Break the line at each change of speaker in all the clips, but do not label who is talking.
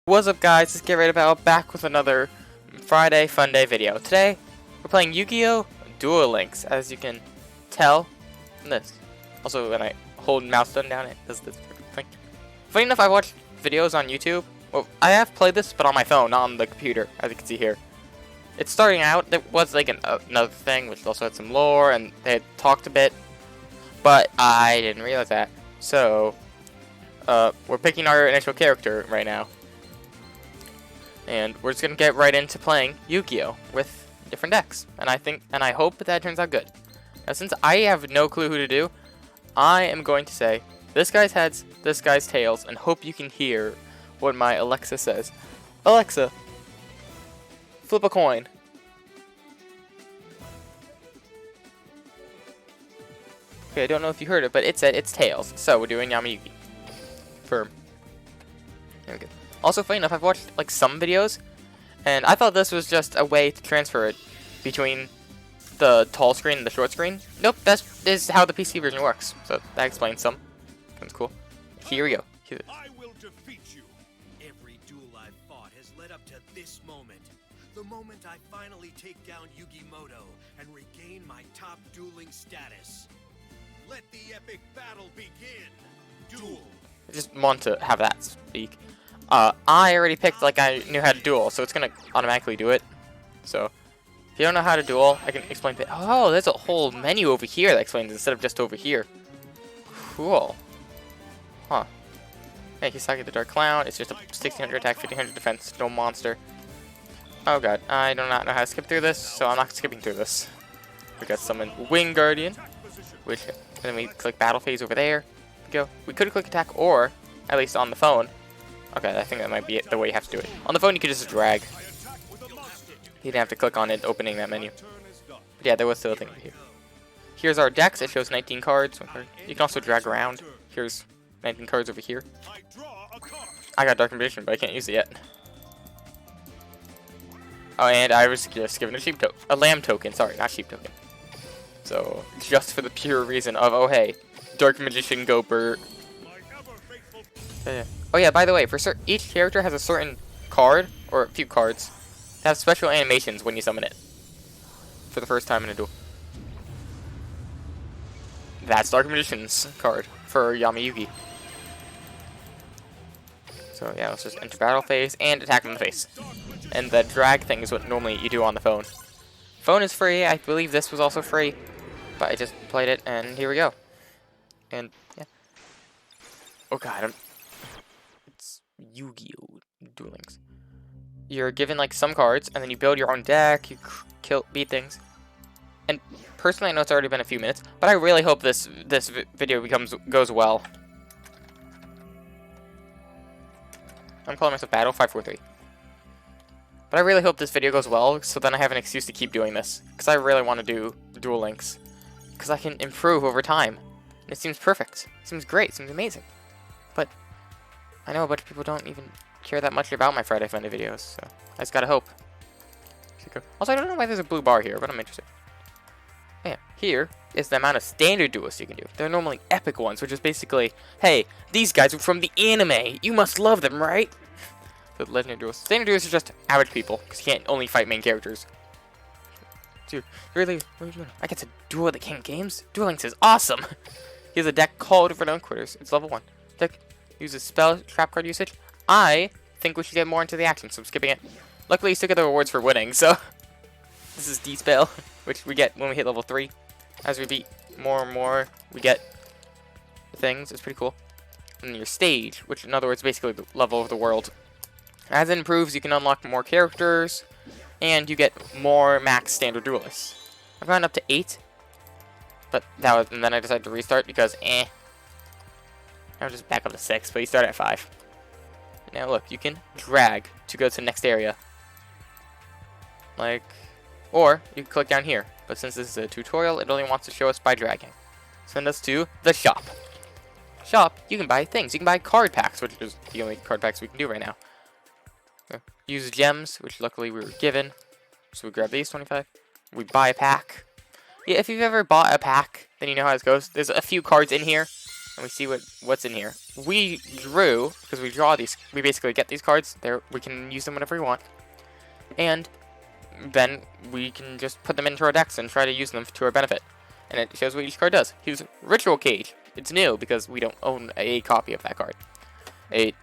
What's up, guys? Let's get ready to battle, back with another Friday Funday video. Today, we're playing Yugioh Duel Links, as you can tell from this. Also, when I hold mouse button down, it does this thing. Funny enough, I watched videos on YouTube. Well, I have played this, but on my phone, not on the computer, as you can see here. It's starting out, there was like another thing, which also had some lore, and they had talked a bit, but I didn't realize that. So, we're picking our initial character right now. And we're just gonna get right into playing Yugioh with different decks. And I hope that turns out good. Now, since I have no clue who to do, I am going to say this guy's heads, this guy's tails, and hope you can hear what my Alexa says. Alexa, flip a coin. Okay, I don't know if you heard it, but it said it's tails. So we're doing Yamayugi. Firm. There we go. Also, funny enough, I've watched like some videos, and I thought this was just a way to transfer it between the tall screen and the short screen. Nope, this is how the PC version works. So that explains some. That's cool. Here we go.
I will defeat you. Every duel I've fought has led up to this moment. The moment I finally take down Yugimoto and regain my top dueling status. Let the epic battle begin. Duel.
I just want to have that speak. I already picked like I knew how to duel, so it's gonna automatically do it. So if you don't know how to duel, I can explain it. Oh, there's a whole menu over here that explains it instead of just over here. Cool. Huh. Hey, Hisaki the Dark Clown. It's just a 1600 attack, 1500 defense, no monster. Oh god, I do not know how to skip through this, so I'm not skipping through this. We got summon Wing Guardian, which, and then we click Battle Phase over there. Go. We could click attack, or at least on the phone. Okay, I think that might be it, the way you have to do it. On the phone, you could just drag. You didn't have to click on it opening that menu. But yeah, there was still a thing here. Here's our decks. It shows 19 cards. You can also drag around. Here's 19 cards over here. I got Dark Magician, but I can't use it yet. Oh, and I was just given a lamb token. Sorry, not sheep token. So, just for the pure reason of, oh hey, Dark Magician go Bert. Oh yeah, by the way, for each character has a certain card, or a few cards, that have special animations when you summon it. For the first time in a duel. That's Dark Magician's card for Yamayugi. So yeah, let's just enter battle phase and attack him in the face. And the drag thing is what normally you do on the phone. Phone is free, I believe this was also free. But I just played it, and here we go. And, yeah. Oh god, it's Yugioh Duel Links. You're given, like, some cards, and then you build your own deck, you beat things. And, personally, I know it's already been a few minutes, but I really hope this video goes well. I'm calling myself Battle 543. But I really hope this video goes well, so then I have an excuse to keep doing this. Because I really want to do Duel Links. Because I can improve over time. And it seems perfect. It seems great. It seems amazing. But I know a bunch of people don't even care that much about my Friday Funday videos, so I just gotta hope. Also, I don't know why there's a blue bar here, but I'm interested. Yeah, here is the amount of standard duels you can do. They're normally epic ones, which is basically, hey, these guys are from the anime. You must love them, right? The legendary duels. Standard duels are just average people, because you can't only fight main characters. Dude, really? What are you doing? I get to duel the king of games? Duel Links is awesome! He has a deck called for Known Quitters. It's level 1. Deck uses spell trap card usage. I think we should get more into the action, so I'm skipping it. Luckily, you still get the rewards for winning, so this is D-Spell, which we get when we hit level 3. As we beat more and more, we get things. It's pretty cool. And your stage, which in other words, basically the level of the world. As it improves, you can unlock more characters, and you get more max standard duelists. I've gone up to 8, but and then I decided to restart because I'm just back up to 6, but you start at 5. Now look, you can drag to go to the next area. Or you can click down here, but since this is a tutorial, it only wants to show us by dragging. Send us to the shop. Shop, you can buy things. You can buy card packs, which is the only card packs we can do right now. Use gems, which luckily we were given. So we grab these 25. We buy a pack. Yeah, if you've ever bought a pack, then you know how this goes. There's a few cards in here, and we see what's in here. We drew, because we draw these, we basically get these cards. There, we can use them whenever we want, and then we can just put them into our decks and try to use them to our benefit. And it shows what each card does. Here's Ritual Cage. It's new because we don't own a copy of that card.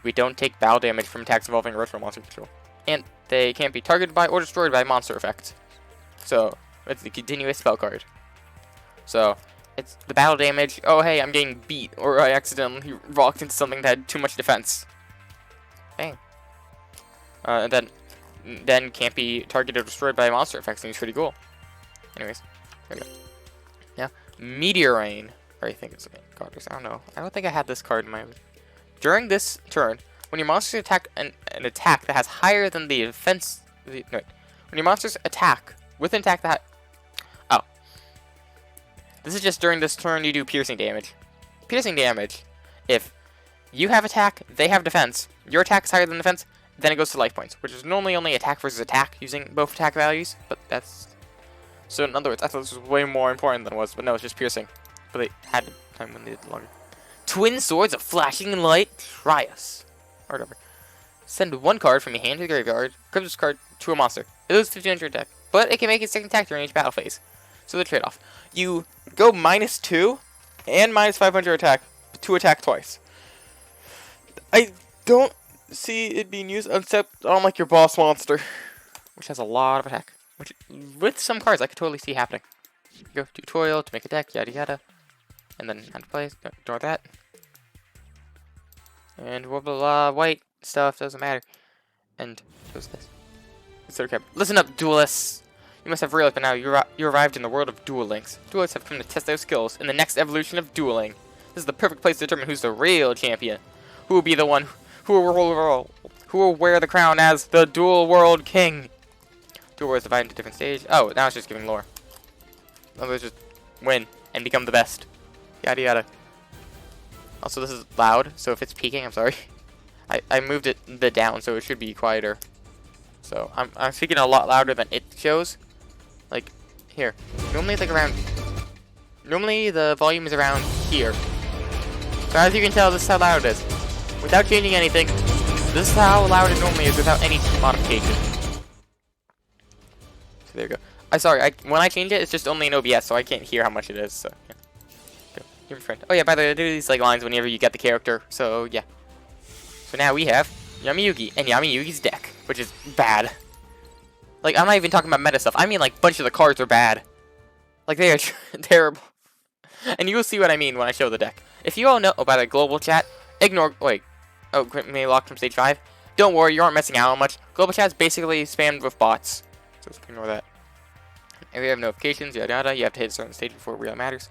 We don't take battle damage from attacks involving ritual monster control, and they can't be targeted by or destroyed by monster effects. So it's the continuous spell card. So it's the battle damage. Oh hey, I'm getting beat, or I accidentally rocked into something that had too much defense. Bang. And then can't be targeted or destroyed by monster effects. Seems pretty cool. Anyways, there we go. Now Meteor Rain. Or I think it's card. I don't know. I don't think I had this card in my. During this turn, when your monsters attack an attack that has higher than the defense. When your monsters attack with an attack that. Oh. This is just during this turn you do piercing damage. Piercing damage. If you have attack, they have defense. Your attack is higher than defense, then it goes to life points, which is normally only attack versus attack using both attack values. But that's. So in other words, I thought this was way more important than it was, but no, it's just piercing. But they had time when they did longer. Twin Swords of Flashing Light Trias. Or whatever. Send one card from your hand to the graveyard. Equip this card to a monster. It loses 1500 attack, but it can make its second attack during each battle phase. So the trade-off. You go -2 and -500 attack to attack twice. I don't see it being used except on like your boss monster, which has a lot of attack. Which, with some cards, I could totally see happening. Go tutorial to make a deck, yada yada. And then how to play, ignore that. And blah blah blah, white stuff, doesn't matter. And shows this. Okay. Listen up, duelists! You must have realized by now you arrived in the world of Duel Links. Duelists have come to test their skills in the next evolution of dueling. This is the perfect place to determine who's the real champion. Who will be the one who will wear the crown as the Duel World King. Duel World is divided into different stages. Oh, now it's just giving lore. Others just win and become the best. Yada yada. Also, this is loud, so if it's peaking, I'm sorry. I moved it down, so it should be quieter. So I'm speaking a lot louder than it shows. Like here. Normally it's like around. Normally the volume is around here. So as you can tell, this is how loud it is. Without changing anything, this is how loud it normally is without any modification. So there you go. Sorry, when I change it, it's just only in OBS, so I can't hear how much it is. So yeah. Go, your friend. Oh yeah, by the way, I do these like lines whenever you get the character. So yeah. So now we have Yami Yugi and Yami Yugi's deck, which is bad. Like I'm not even talking about meta stuff. I mean like a bunch of the cards are bad. Like they are terrible. And you will see what I mean when I show the deck. If you all know, oh by the way, global chat, ignore. Wait. Oh, may locked from stage 5. Don't worry, you aren't missing out on much. Global chat is basically spammed with bots, so just ignore that. If you have notifications, yada yada, you have to hit a certain stage before it really matters.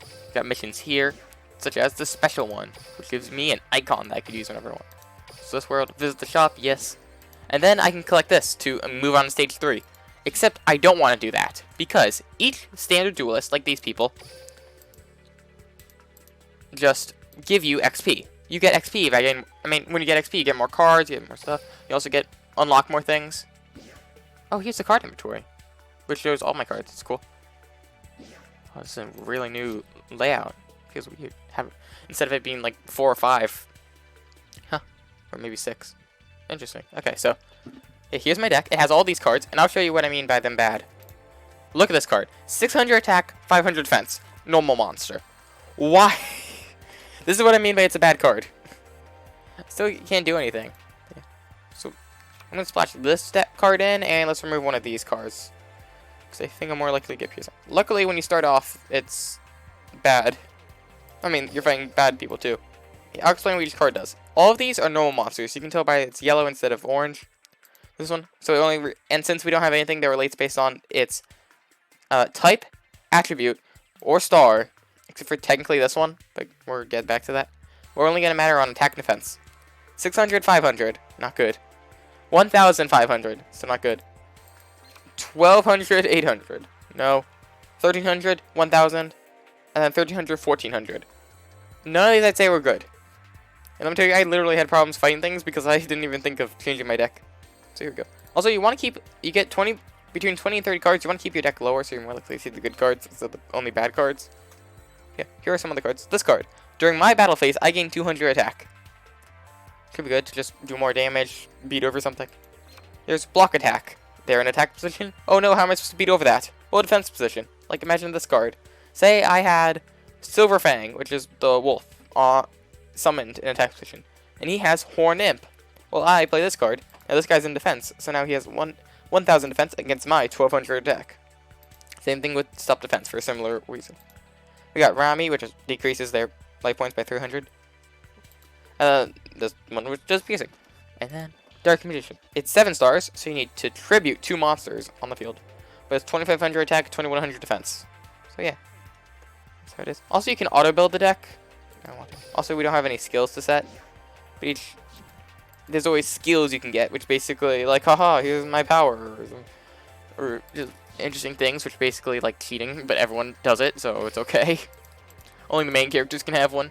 You got missions here, such as the special one, which gives me an icon that I could use whenever I want. So this world, visit the shop, yes. And then I can collect this to move on to stage 3. Except I don't want to do that, because each standard duelist, like these people, just give you XP. You get XP by getting, when you get XP, you get more cards, you get more stuff. You also unlock more things. Oh, here's the card inventory, which shows all my cards. It's cool. Oh, this is a really new layout. Feels weird. Instead of it being like 4 or 5. Huh. Or maybe 6. Interesting. Okay, so here's my deck. It has all these cards, and I'll show you what I mean by them bad. Look at this card. 600 attack, 500 defense. Normal monster. Why? This is what I mean by it's a bad card. Still, you can't do anything. Yeah. So, I'm going to splash this card in, and let's remove one of these cards. Because I think I'm more likely to get piercing. Luckily, when you start off, it's bad. I mean, you're fighting bad people, too. Yeah, I'll explain what each card does. All of these are normal monsters. You can tell by it's yellow instead of orange. This one. So, it only and since we don't have anything that relates based on its type, attribute, or star, except for technically this one, but we'll get back to that. We're only going to matter on attack and defense. 600, 500, not good. 1,500, still not good. 1,200, 800, no. 1,300, 1,000, and then 1,300, 1,400. None of these I'd say were good. And let me tell you, I literally had problems fighting things because I didn't even think of changing my deck. So here we go. Also, you want to keep, you get between 20 and 30 cards, you want to keep your deck lower so you're more likely to see the good cards instead of the only bad cards. Yeah, here are some of the cards. This card. During my battle phase, I gain 200 attack. Could be good to just do more damage, beat over something. There's block attack. They're in attack position. Oh no, how am I supposed to beat over that? Well, defense position. Like, imagine this card. Say I had Silver Fang, which is the wolf, summoned in attack position. And he has Horn Imp. Well, I play this card. Now this guy's in defense, so now he has 1,000 defense against my 1,200 attack. Same thing with stop defense for a similar reason. We got Rami, which decreases their life points by 300. This one was just piercing. And then Dark Magician. It's 7 stars, so you need to tribute 2 monsters on the field. But it's 2,500 attack, 2,100 defense. So yeah, that's how it is. Also, you can auto build the deck. Also, we don't have any skills to set. But there's always skills you can get, which basically like, haha, here's my power, or just interesting things, which basically like cheating, but everyone does it, so it's okay. Only the main characters can have one.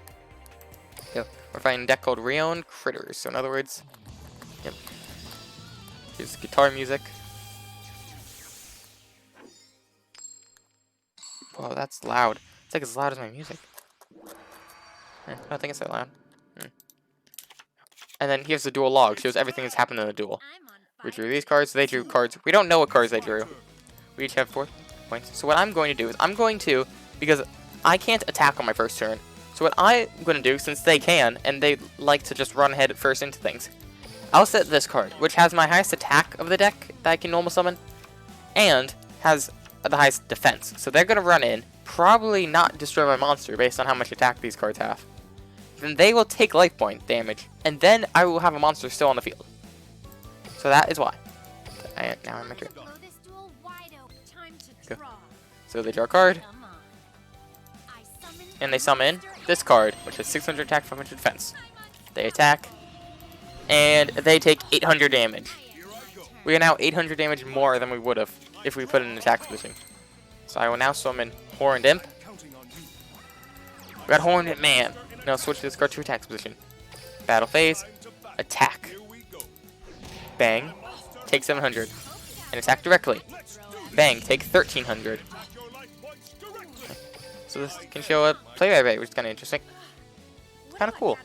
Yep. We're finding a deck called Rion Critters. So in other words, yep. Here's guitar music. Whoa, that's loud. It's like as loud as my music. I don't think it's that loud. And then here's the duel log. Shows everything that's happened in the duel. We drew these cards. They drew cards. We don't know what cards they drew. We each have 4 points. So what I'm going to do is because I can't attack on my first turn. So what I'm going to do, since they can, and they like to just run head first into things, I'll set this card, which has my highest attack of the deck that I can normal summon, and has the highest defense. So they're going to run in, probably not destroy my monster based on how much attack these cards have. Then they will take life point damage, and then I will have a monster still on the field. So that is why. Now I'm turn. Go. So they draw a card, and they summon this card, which has 600 attack, 500 defense. They attack, and they take 800 damage. We are now 800 damage more than we would have if we put it in attack position. So I will now summon Horned Imp. We got Horned Imp Man. Now switch this card to attack position. Battle phase, attack. Bang, take 700, and attack directly. Bang, take 1,300. So this can show a play rate, which is kind of interesting. Kind of cool.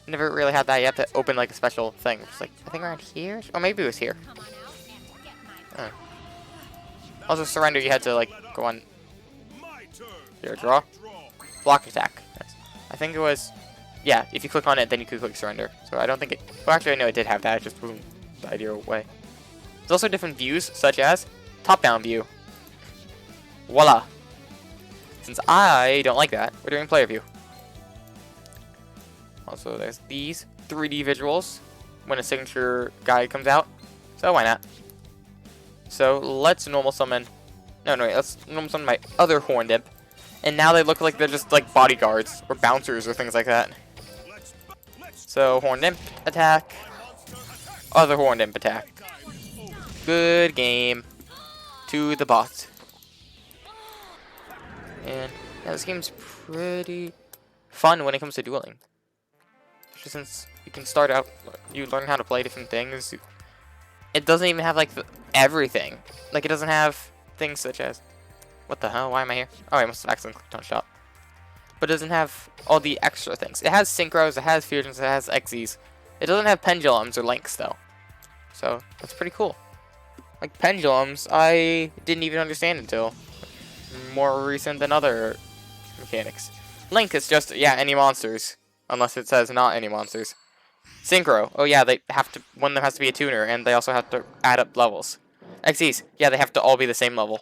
Never really had that. You have to open like a special thing. It's like, I think around here? Oh, maybe it was here. Also, surrender, you had to like go on. Here, draw. Block attack. Nice. I think it was, yeah, if you click on it, then you could click surrender. So I don't think it, well actually I know it did have that, it just boom, the ideal way. There's also different views, such as top-down view. Voila. Since I don't like that, we're doing player view. Also, there's these 3D visuals when a signature guide comes out. So why not? So let's normal summon. No, wait, let's normal summon my other Horned Imp. And now they look like they're just like bodyguards or bouncers or things like that. So Horned Imp attack. Other Horned Imp attack. Good game. To the bot. And yeah, this game's pretty fun when it comes to dueling. Especially since you can start out, you learn how to play different things. It doesn't even have like everything. Like it doesn't have things such as, what the hell? Why am I here? Oh, I must have accidentally clicked on shop. But it doesn't have all the extra things. It has synchros, it has fusions, it has XYs. It doesn't have pendulums or links though. So that's pretty cool. Like pendulums, I didn't even understand until more recent than other mechanics. Link is just, yeah, any monsters. Unless it says not any monsters. Synchro, oh yeah, they have to, one of them has to be a tuner, and they also have to add up levels. XYs, yeah, they have to all be the same level.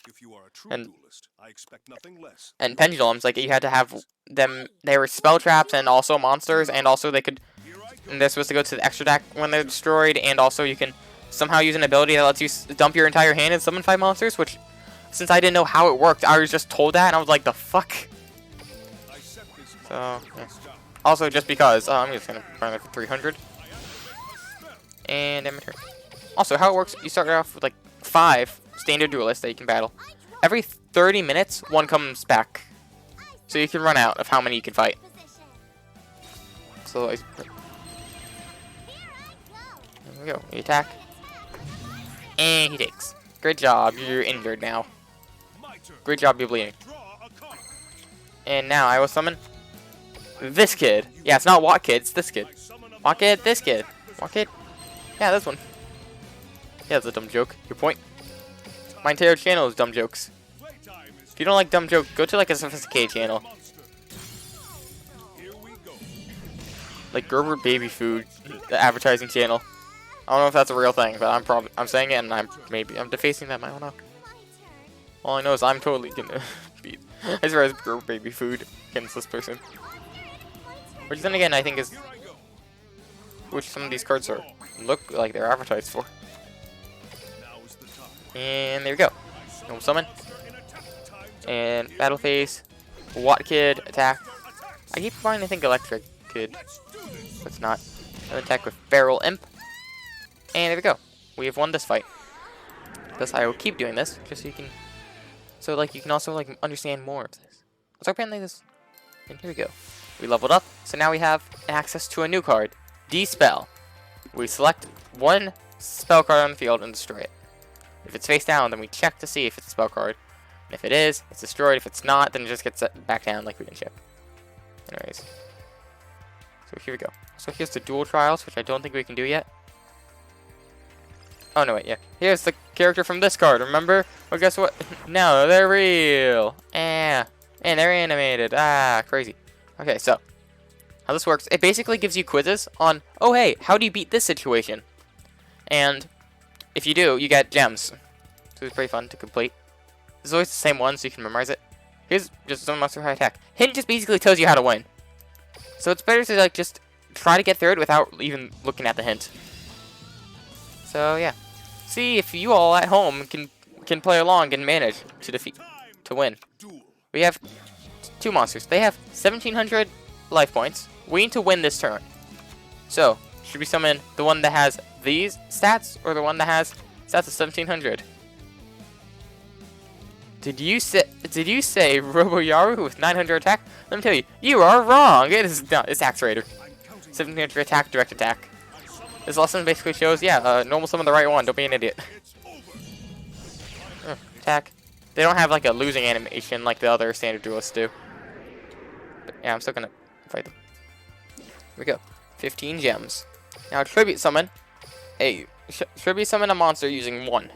If you are a true duelist, I expect nothing less.
And pendulums, like you had to have them, they were spell traps and also monsters, and also they could, and they're supposed to go to the extra deck when they're destroyed, and also you can somehow use an ability that lets you dump your entire hand and summon 5 monsters, which, since I didn't know how it worked, I was just told that, and I was like, the fuck? So, yeah. Also, just because, I'm just gonna run it for 300. And end my turn. Also, how it works, you start off with like 5 standard duelists that you can battle. Every 30 minutes, one comes back. So you can run out of how many you can fight. So, there we go. You attack. And he takes. Great job, you're injured now. Great job, you're bleeding. And now I will summon this kid. Yeah, it's not Walk Kid, it's this kid. Walk Kid, this kid. Walk Kid. Yeah, this one. Yeah, that's a dumb joke. Your point. My entire channel is dumb jokes. If you don't like dumb jokes, go to like a sophisticated channel. Like Gerber Baby Food, the advertising channel. I don't know if that's a real thing, but I'm saying it, and I'm defacing them. I don't know. All I know is I'm totally gonna beat. I swear it's Gerber Baby Food against this person. Which then again, I think is which some of these cards look like they're advertised for. And there we go. Normal summon. And battle phase. Watt Kid attack. I keep trying to think Electric Kid. But it's not. An attack with Feral Imp. And there we go. We have won this fight. Thus I will keep doing this just so you can you can also like understand more of this. So apparently this, and here we go. We leveled up, so now we have access to a new card, Dispel. We select one spell card on the field and destroy it. If it's face down, then we check to see if it's a spell card. And if it is, it's destroyed. If it's not, then it just gets set back down like we didn't check. Anyways. So here we go. So here's the dual trials, which I don't think we can do yet. Oh no, wait, yeah. Here's the character from this card, remember? Well, guess what? No, they're real. And they're animated. Ah, crazy. Okay, so how this works, it basically gives you quizzes on, oh hey, how do you beat this situation? And if you do, you get gems. So it's pretty fun to complete. It's always the same one, so you can memorize it. Here's just some monster high attack. Hint just basically tells you how to win. So it's better to like just try to get through it without even looking at the hint. So yeah. See if you all at home can play along and manage to win. We have two monsters. They have 1,700 life points. We need to win this turn. So, should we summon the one that has these stats or the one that has stats of 1,700? Did you say Robo Yaru with 900 attack? Let me tell you, you are wrong. It is not. It's Axe Raider. 1,700 attack, direct attack. This lesson basically shows, yeah, normal summon the right one. Don't be an idiot. Attack. They don't have like a losing animation like the other standard duelists do. But yeah, I'm still gonna fight them. Here we go. 15 gems. Now tribute summon a monster using one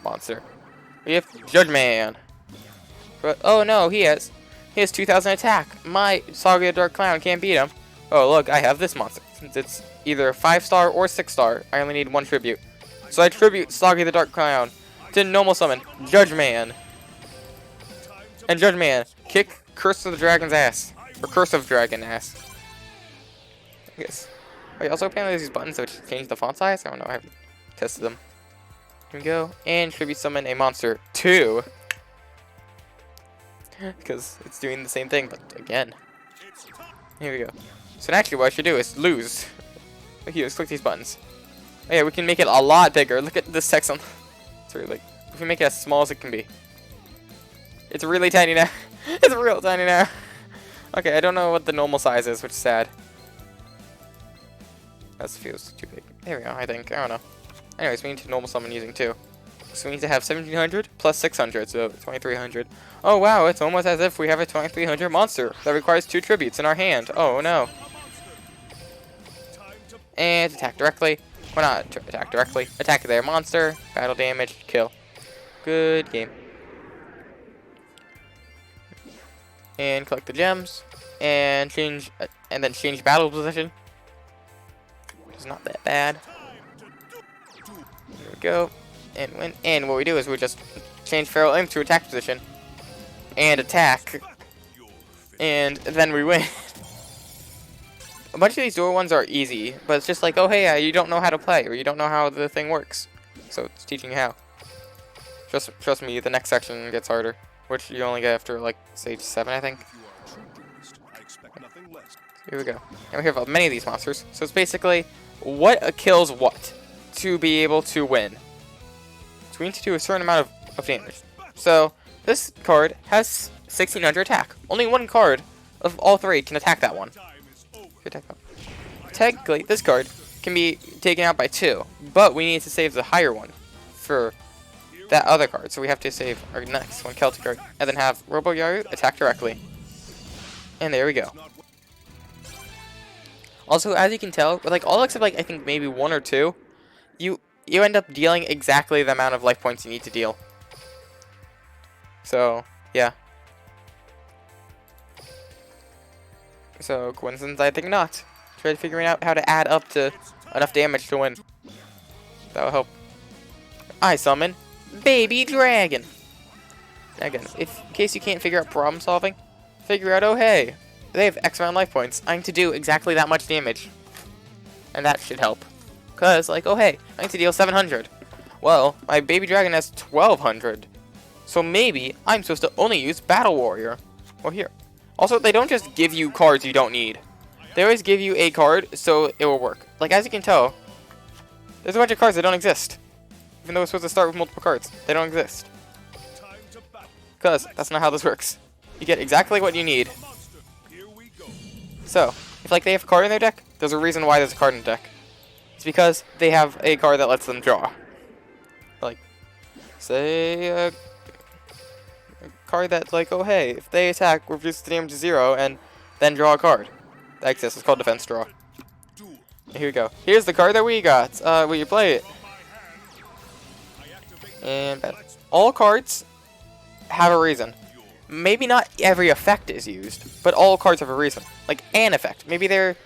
monster. We have Judge Man. But oh no, he has 2,000 attack. My Saga Dark Clown can't beat him. Oh look, I have this monster. Since it's either 5-star or 6-star, I only need one tribute. So I tribute Saga the Dark Clown to normal summon Judge Man. And Judge Man, kick Curse of the Dragon's ass. Or Curse of Dragon ass. I guess. Wait, also apparently there's these buttons which change the font size. I don't know, I haven't tested them. Here we go. And tribute summon a monster 2. Because it's doing the same thing, but again. Here we go. So actually what I should do is lose. Here, let's click these buttons. Oh, yeah, we can make it a lot bigger. Look at this text on. It's really, if we make it as small as it can be. It's really tiny now. It's real tiny now. Okay, I don't know what the normal size is, which is sad. That feels too big. There we go, I think. I don't know. Anyways, we need to normal summon using 2. So we need to have 1,700 plus 600, so 2,300. Oh wow, it's almost as if we have a 2,300 monster that requires 2 tributes in our hand. Oh no. And attack directly. Well, not attack directly. Attack their monster. Battle damage. Kill. Good game. And collect the gems. And change. And then change battle position. Which is not that bad. There we go. And win. And what we do is we just change Feral Imp to attack position. And attack. And then we win. A bunch of these dual ones are easy, but it's just like, oh hey, you don't know how to play, or you don't know how the thing works. So it's teaching you how. Trust me, the next section gets harder, which you only get after like stage 7, I think. Here we go. And we have many of these monsters. So it's basically what kills what to be able to win. So we need to do a certain amount of damage. So this card has 1,600 attack. Only one card of all 3 can attack that one. Technically, this card can be taken out by 2, but we need to save the higher one for that other card. So we have to save our next one, Celtic card, and then have Robo Yaru attack directly. And there we go. Also, as you can tell, with like all except like I think maybe 1 or 2, you end up dealing exactly the amount of life points you need to deal. So, yeah. So, coincidence? I think not. Try figuring out how to add up to enough damage to win. That'll help. I summon Baby Dragon. Again, in case you can't figure out problem solving, figure out, oh hey, they have X amount of life points. I need to do exactly that much damage. And that should help. Because, like, oh hey, I need to deal 700. Well, my Baby Dragon has 1200. So maybe I'm supposed to only use Battle Warrior. Well, here. Also, they don't just give you cards you don't need. They always give you a card so it will work. Like, as you can tell, there's a bunch of cards that don't exist. Even though we're supposed to start with multiple cards. They don't exist. Because that's not how this works. You get exactly what you need. So, if like they have a card in their deck, there's a reason why there's a card in the deck. It's because they have a card that lets them draw. Like, say a card that's like, oh hey, if they attack, reduce the damage to 0 and then draw a card. That exists. It's called defense draw. Here we go. Here's the card that we got. Will you play it? And all cards have a reason. Maybe not every effect is used, but all cards have a reason. Like an effect. Maybe they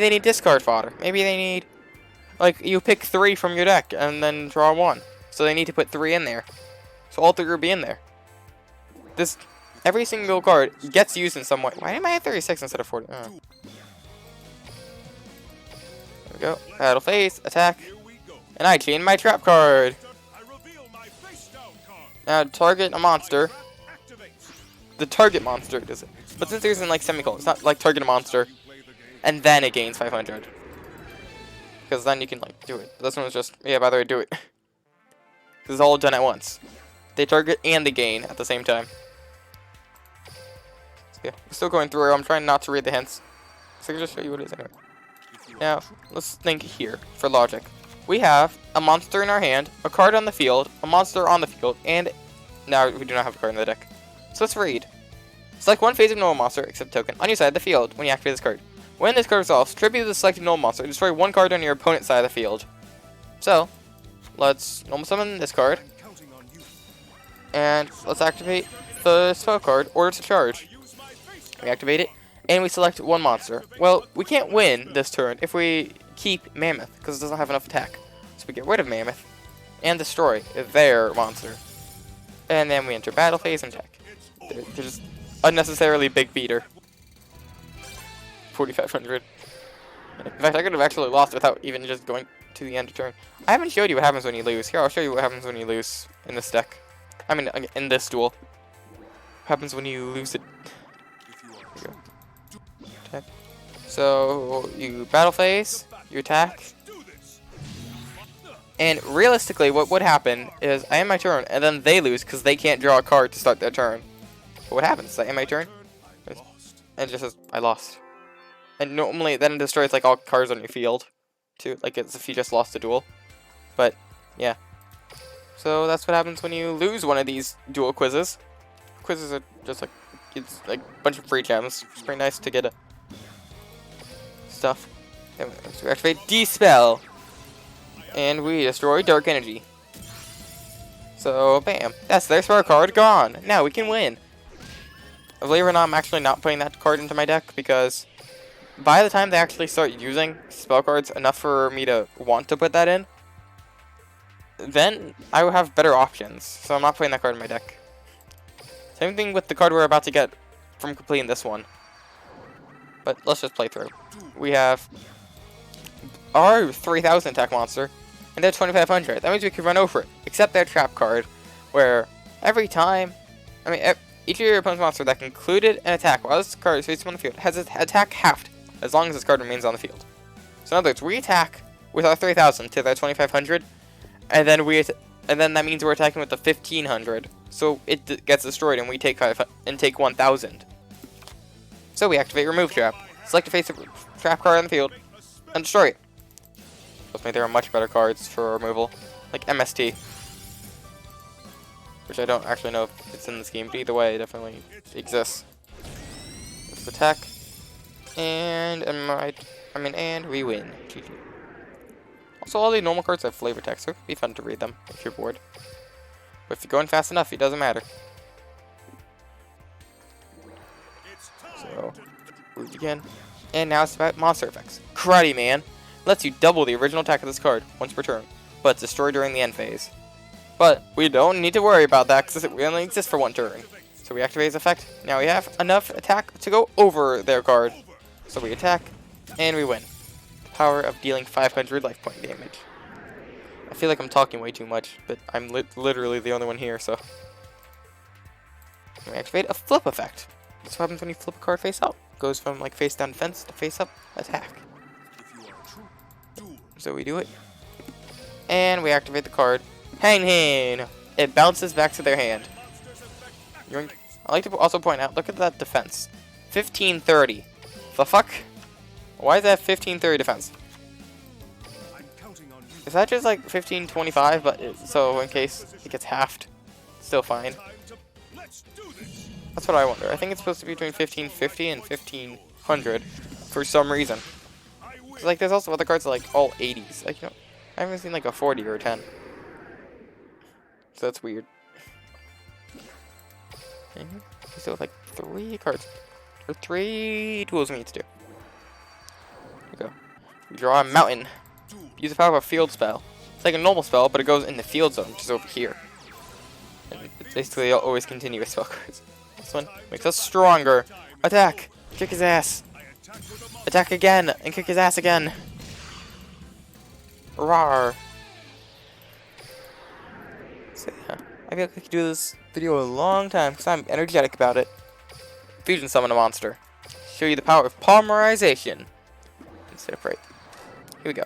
need discard fodder. Maybe they need, like, you pick 3 from your deck and then draw 1. So they need to put 3 in there. So all 3 will be in there. Every single card gets used in some way. Why am I at 36 instead of 40? Oh. There we go. Battle phase, attack. And I chain my trap card. Now target a monster. The target monster does it. But since there's in like semicolon, it's not like target a monster and then it gains 500. Because then you can like do it. But this one was just, yeah, by the way, do it. Because it's all done at once. They target and they gain at the same time. So yeah, we're still going through. I'm trying not to read the hints. So I can just show you what it is anyway. Now, let's think here for logic. We have a monster in our hand, a card on the field, a monster on the field, and now we do not have a card in the deck. So let's read. Select one phase of normal monster, except token, on your side of the field when you activate this card. When this card resolves, tribute the selected normal monster and destroy one card on your opponent's side of the field. So, let's normal summon this card. And let's activate the spell card, Order to Charge. We activate it, and we select one monster. Well, we can't win this turn if we keep Mammoth, because it doesn't have enough attack. So we get rid of Mammoth and destroy their monster. And then we enter battle phase and attack. They're just unnecessarily big beater. 4,500. In fact, I could have actually lost without even just going to the end of turn. I haven't showed you what happens when you lose. Here, I'll show you what happens when you lose in this deck. I mean, in this duel. What happens when you lose it? Here we go. Attack. So, you battle phase, you attack. And realistically, what would happen is I end my turn, and then they lose because they can't draw a card to start their turn. But what happens? I end my turn, and it just says, I lost. And normally, then it destroys like all cards on your field, too. Like it's if you just lost a duel. But, yeah. So that's what happens when you lose one of these duel quizzes. Quizzes are just like, it's like a bunch of free gems. It's pretty nice to get stuff. And so we activate Dispel. And we destroy Dark Energy. So, bam. That's their spell card gone. Now we can win. Believe it or not, I'm actually not putting that card into my deck because by the time they actually start using spell cards enough for me to want to put that in, then I will have better options. So I'm not putting that card in my deck. Same thing with the card we're about to get from completing this one. But let's just play through. We have our 3,000 attack monster, and they're 2,500. That means we can run over it, except their trap card, where every time, each of your opponent's monster that concluded an attack while this card is facing on the field has its attack halved, as long as this card remains on the field. So in other words, we attack with our 3,000 to their 2,500, and then that means we're attacking with the 1,500. So it gets destroyed, and we take 1,000. So we activate Remove Trap, select a face of trap card on the field, and destroy it. Plus, maybe there are much better cards for removal, like MST, which I don't actually know if it's in this game, but either way, it definitely exists. Let's attack, and And we win. GG. Also, all the normal cards have flavor text, so it could be fun to read them if you're bored. But if you're going fast enough, it doesn't matter. So, read again. And now it's about monster effects. Karate Man lets you double the original attack of this card once per turn, but it's destroyed during the end phase. But we don't need to worry about that because it only exists for one turn. So we activate his effect. Now we have enough attack to go over their card. So we attack, and we win. The power of dealing 500 life point damage. I feel like I'm talking way too much, but I'm literally the only one here, so. We activate a flip effect. This happens when you flip a card face up. Goes from like face down defense to face up attack. So we do it. And we activate the card. Hang Hang! It bounces back to their hand. I like to also point out, look at that defense. 1530. The fuck? Why is that 1530 defense? Is that just like 1525, but so in case it gets halved, still fine. That's what I wonder. I think it's supposed to be between 1550 and 1500 for some reason. Cause like there's also other cards that are like all 80s. Like, you know, I haven't seen like a 40 or a 10. So that's weird. We still have like 3 cards. Or 3 tools we need to do. Here we go. We draw a mountain. Use the power of a field spell. It's like a normal spell, but it goes in the field zone, which is over here. And it's basically always continuous spell cards. This one makes us stronger. Attack! Kick his ass! Attack again! And kick his ass again! Rawr! So yeah, I feel like I could do this video a long time because I'm energetic about it. Fusion summon a monster. Show you the power of polymerization. Instead of right. Here we go.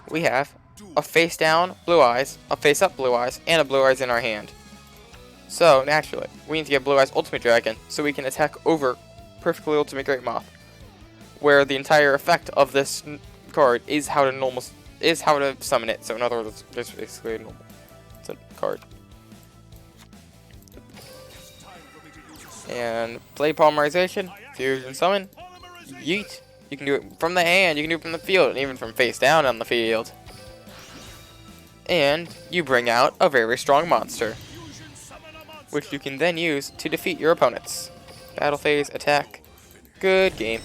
We have a face down blue eyes, a face up blue eyes, and a blue eyes in our hand. So naturally, we need to get blue eyes ultimate dragon so we can attack over perfectly ultimate great moth. Where the entire effect of this card is how to summon it. So in other words, it's basically a normal. It's a card. And play polymerization, fusion summon, yeet. You can do it from the hand, you can do it from the field, and even from face down on the field. And you bring out a very strong monster, which you can then use to defeat your opponents. Battle phase, attack, good game.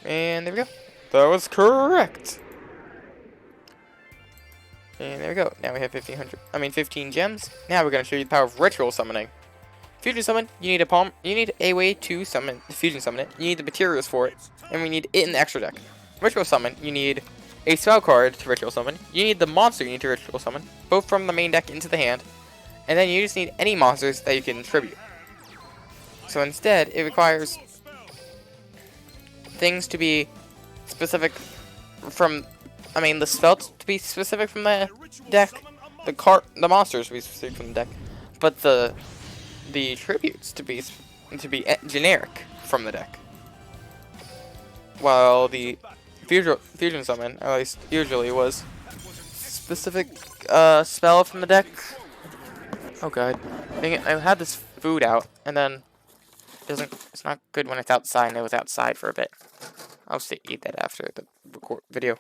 And there we go. That was correct. And there we go. Now we have 15 gems. Now we're going to show you the power of ritual summoning. Fusion summon, you need a way to summon fusion summon it. You need the materials for it, and we need it in the extra deck. Ritual summon, you need a spell card to ritual summon. You need the monster you need to ritual summon, both from the main deck into the hand, and then you just need any monsters that you can tribute. So instead, it requires things to be specific from, the spell to be specific from the deck, the monsters to be specific from the deck, but the tributes to be generic from the deck. While the fusion summon, at least usually, was specific spell from the deck. Oh god, dang it! I had this food out, and then it's not good when it's outside, and it was outside for a bit. I'll eat that after the video.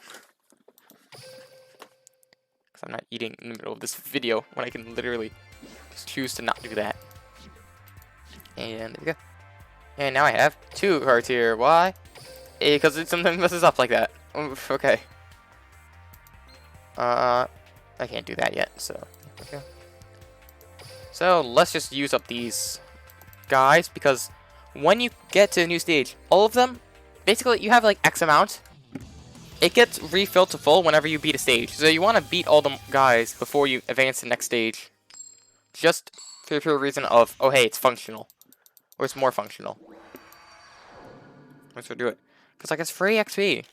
Because I'm not eating in the middle of this video when I can literally just choose to not do that. And there we go. And now I have 2 cards here. Why? Because it sometimes messes up like that. Oof, okay. I can't do that yet, so okay. So let's just use up these guys, because when you get to a new stage, all of them, basically you have like X amount. It gets refilled to full whenever you beat a stage. So you want to beat all the guys before you advance to the next stage. Just for the pure reason of, oh hey, it's functional. Or it's more functional. Let's do it. Because like it's free XP.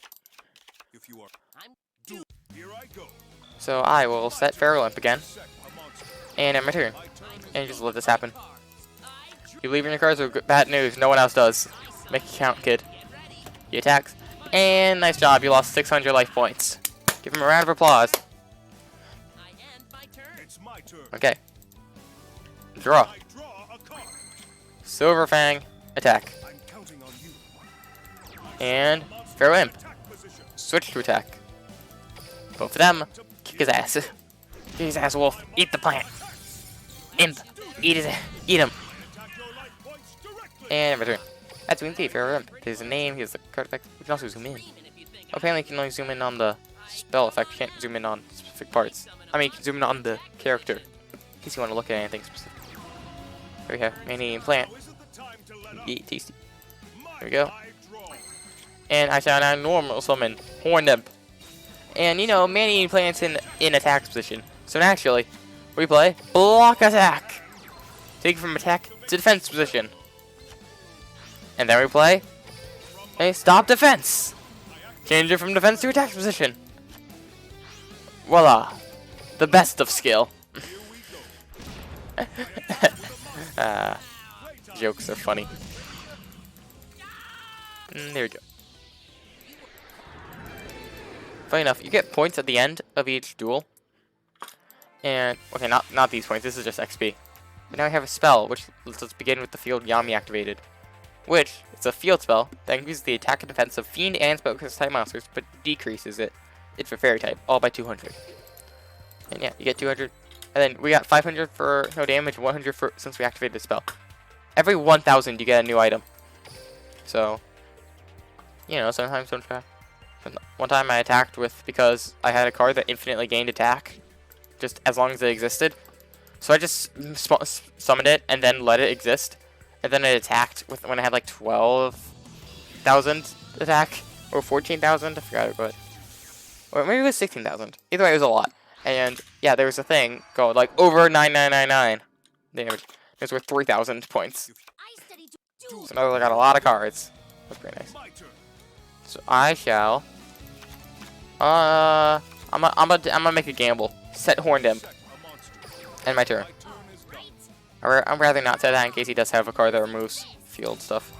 So I will set Feral Imp again. And end my turn. And just let this happen. You leave in your cards with bad news. No one else does. Make it count, kid. He attacks. And nice job. You lost 600 life points. Give him a round of applause. Okay. Draw. Silver Fang. Attack. And Pharaoh Imp. Switch to attack. Both of them. Kick his ass. Kick his ass, Wolf. Eat the plant. Imp. Eat him. And return. That's Wing Thief, Pharaoh Imp. There's a name, here's the card effect. We can also zoom in. Apparently you can only zoom in on the spell effect. You can't zoom in on specific parts. I mean, you can zoom in on the character. In case you want to look at anything specific. There we have Many Plant. Eat tasty. There we go. And I found a normal summon, Horned Imp. And you know, Many Plant's in attack position. So naturally, we play Block Attack. Take it from attack to defense position. And then we play a Stop Defense. Change it from defense to attack position. Voila. The best of skill. Jokes are funny. There we go. Funny enough, you get points at the end of each duel. And, okay, not these points, this is just XP. But now I have a spell, which let's begin with the Field Yami activated. Which, it's a field spell that increases the attack and defense of Fiend and Spellcase type monsters, but decreases it for Fairy type, all by 200. And yeah, you get 200. And then we got 500 for no damage, 100 for since we activated the spell. Every 1,000 you get a new item. So, you know, sometimes don't try. One time I attacked with, because I had a card that infinitely gained attack, just as long as it existed. So I just summoned it and then let it exist. And then it attacked with when I had like 12,000 attack, or 14,000, I forgot what. Or maybe it was 16,000. Either way, it was a lot. And yeah, there was a thing called like over 9999 damage. It was worth 3,000 points. So now I got a lot of cards. That's pretty nice. So I shall. I'm gonna make a gamble. Set Horned Imp. And my turn. I'd rather not set that in case he does have a card that removes field stuff.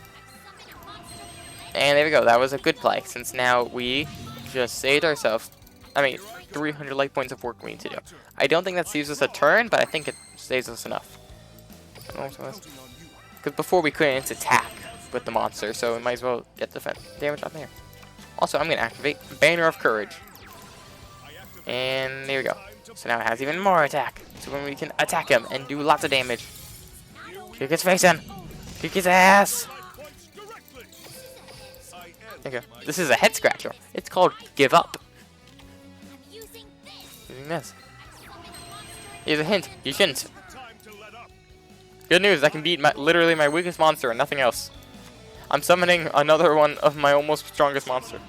And there we go. That was a good play, since now we just saved ourselves, 300 life points of work we need to do. I don't think that saves us a turn, but I think it saves us enough. Because before we couldn't attack with the monster, so we might as well get the damage on there. Also, I'm going to activate Banner of Courage. And there we go. So now it has even more attack. So when we can attack him and do lots of damage. Kick his face in. Kick his ass. There you go. This is a head scratcher. It's called Give Up. Using this. Here's a hint. You shouldn't. Good news. I can beat literally my weakest monster and nothing else. I'm summoning another one of my almost strongest monster.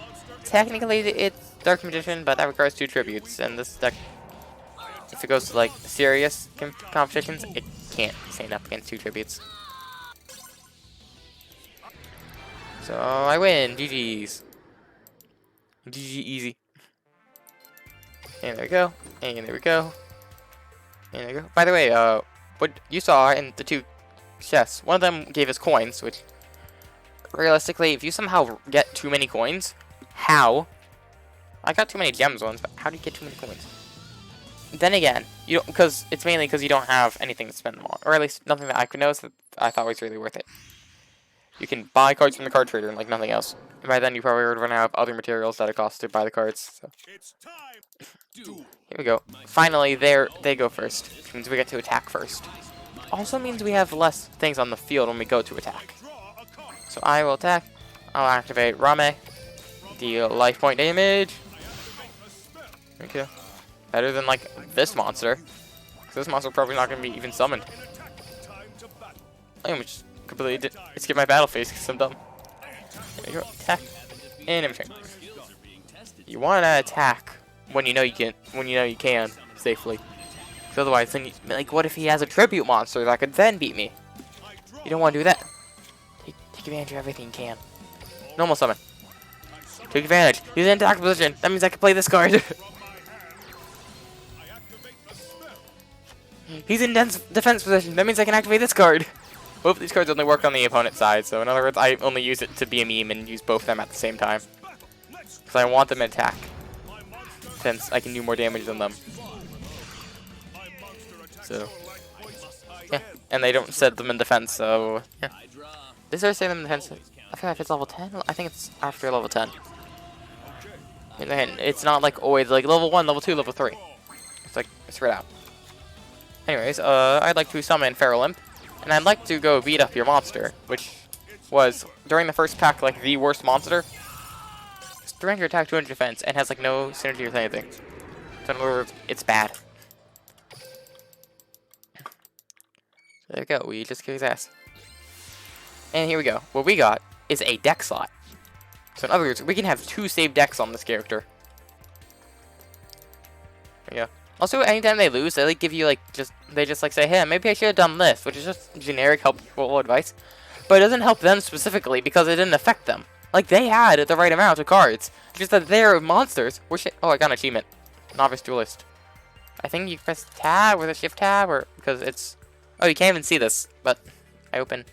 Technically, it's Dark Magician, but that requires 2 tributes. And this deck, if it goes to like serious competitions, it can't stand up against 2 tributes. So I win. GG's. GG easy. And there we go. And there we go. And there we go. By the way, what you saw in the 2 chests, one of them gave us coins, which realistically, if you somehow get too many coins, how? I got too many gems once, but how do you get too many coins? Then again, you don't, because it's mainly because you don't have anything to spend them on, or at least nothing that I could notice that I thought was really worth it. You can buy cards from the card trader and like nothing else. And by then you probably would run out of other materials that it costs to buy the cards. So. Here we go. Finally, they go first, which means we get to attack first. Also means we have less things on the field when we go to attack. So I will attack. I'll activate Rame. Deal life point damage. Okay. Better than like this monster. Because this monster probably not going to be even summoned. I'm just completely skip my battle phase because I'm dumb. There you go. Attack. And everything. You want to attack when you know you can. When you know you can safely. Because otherwise, then like, what if he has a tribute monster that could then beat me? You don't want to do that. Take advantage of everything you can. Normal summon. Take advantage. He's in attack position. That means I can play this card. He's in defense position. That means I can activate this card. Both of these cards only work on the opponent's side. So in other words, I only use it to be a meme and use both of them at the same time. Because I want them to attack. Since I can do more damage than them. So, yeah. And they don't set them in defense, so, yeah. They start setting them in defense. I forgot if it's level 10. I think it's after level 10. And it's not like always like level 1, level 2, level 3. It's like spread out. Anyways, I'd like to summon Feral Imp, and I'd like to go beat up your monster, which was during the first pack like the worst monster. It's 300 attack, 200 defense, and has like no synergy with anything. So in other words, it's bad. So there we go. We just kick his ass. And here we go. What we got is a deck slot. So in other words, we can have 2 saved decks on this character. There you go. Also, anytime they lose, they like give you like they just like say, hey, maybe I should have done this, which is just generic helpful advice. But it doesn't help them specifically because it didn't affect them. Like they had the right amount of cards, just that their monsters were shit. Oh, I got an achievement. Novice Duelist. I think you press tab with a shift tab, or because it's. Oh, you can't even see this, but I open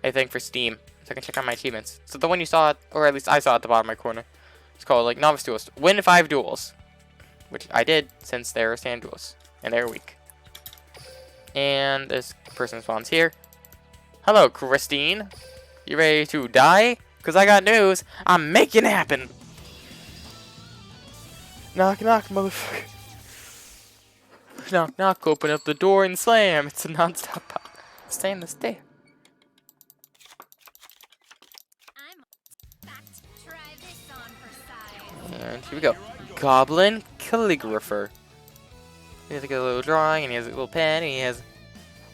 a thing for Steam so I can check out my achievements. So the one you saw, or at least I saw at the bottom of my corner, it's called like Novice Duelist. Win 5 duels. Which I did, since they're stand duels, and they're weak. And this person spawns here. Hello, Christine. You ready to die? Because I got news. I'm making it happen. Knock, knock, motherfucker. Knock, knock, open up the door and slam. It's a non-stop pop. Stay in the stay. And here we go. Goblin Calligrapher. He has like a little drawing, and he has a little pen, and he has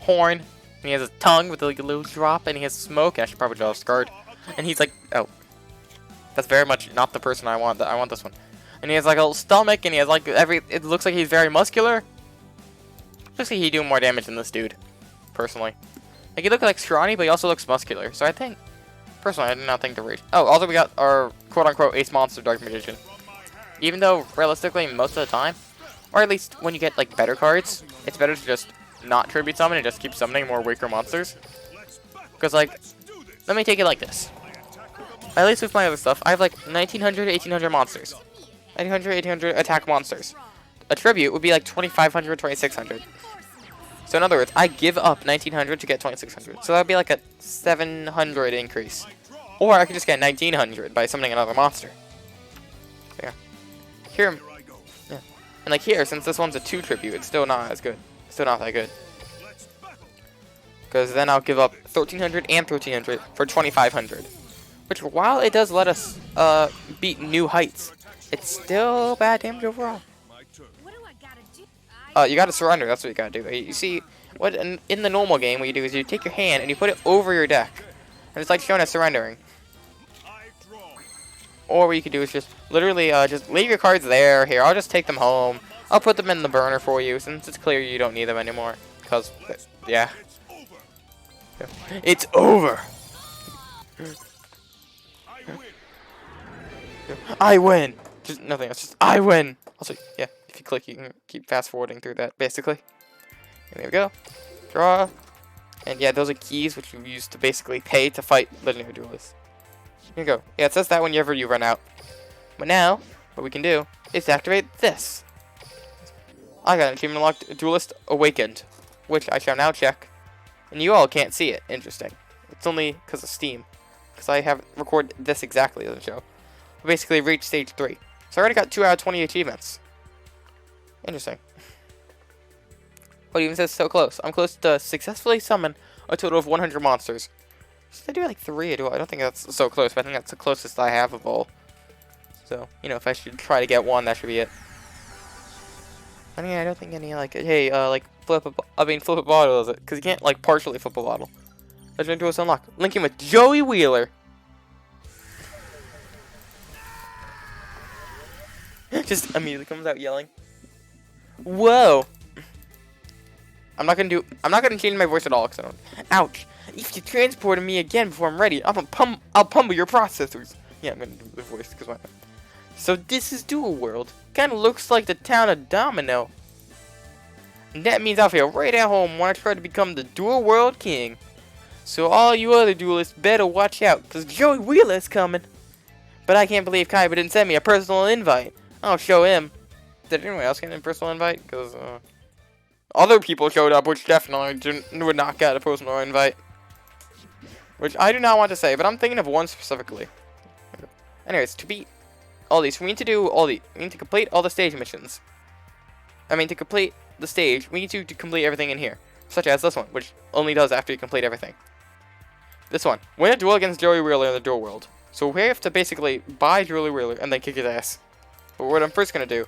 horn, and he has a tongue with like a little drop, and he has smoke. I should probably draw a scarred. And he's like, oh, that's very much not the person I want. I want this one. And he has like a little stomach, and he has like it looks like he's very muscular. Looks like he'd do more damage than this dude, personally. Like he looks like scrawny, but he also looks muscular. So I think, personally, I did not think to reach. Oh, also we got our quote-unquote ace monster, Dark Magician. Even though, realistically, most of the time, or at least when you get, like, better cards, it's better to just not tribute summon and just keep summoning more weaker monsters. Because, like, let me take it like this. At least with my other stuff, I have, like, 1900, 1800 monsters. 1900, 1800 attack monsters. A tribute would be, like, 2500, 2600. So, in other words, I give up 1900 to get 2600. So, that would be, like, a 700 increase. Or I could just get 1900 by summoning another monster. Yeah. Here, yeah. And like here, since this one's a 2 tribute, it's still not as good. Still not that good. Because then I'll give up 1300 and 1300 for 2500. Which, while it does let us beat new heights, it's still bad damage overall. You gotta surrender, that's what you gotta do. You see, what in the normal game, what you do is you take your hand and you put it over your deck. And it's like shown as surrendering. Or what you could do is just literally just leave your cards there. Here, I'll just take them home. I'll put them in the burner for you since it's clear you don't need them anymore. Because, yeah. It's over. I win. Just nothing else. Just I win. Also, yeah, if you click, you can keep fast forwarding through that, basically. And there we go. Draw. And yeah, those are keys which you use to basically pay to fight legendary duelists. Here you go. Yeah, it says that whenever you run out. But now, what we can do is activate this. I got an achievement unlocked, Duelist Awakened, which I shall now check. And you all can't see it. Interesting. It's only because of Steam. Because I have recorded this exactly as a show. We basically reached stage 3. So I already got 2 out of 20 achievements. Interesting. But it even says so close. I'm close to successfully summon a total of 100 monsters. Should I do like 3? I don't think that's so close, but I think that's the closest I have of all. So, you know, if I should try to get 1, that should be it. I mean, I don't think any, like, hey, like, flip a bottle, is it? Because you can't, like, partially flip a bottle. Legendary Duelist unlocked. Linking with Joey Wheeler. Just immediately comes out yelling. Whoa. I'm not gonna change my voice at all, because I don't. Ouch. If you transport me again before I'm ready, I'll pummel your processors. Yeah, I'm gonna do the voice, because why not? So this is Duel World. Kinda looks like the town of Domino. And that means I'll feel right at home when I try to become the Duel World King. So all you other duelists better watch out, because Joey Wheeler's coming. But I can't believe Kaiba didn't send me a personal invite. I'll show him. Did anyone else get a personal invite? Because, other people showed up, which definitely would not get a personal invite. which I do not want to say, but I'm thinking of one specifically. Anyways, to beat all these, we need to do all the. We need to complete all the stage missions. I mean, to complete the stage, we need to complete everything in here, such as this one, which only does after you complete everything. This one, win a duel against Joey Wheeler in the duel world. So we have to basically buy Joey Wheeler and then kick his ass. But what I'm first gonna do,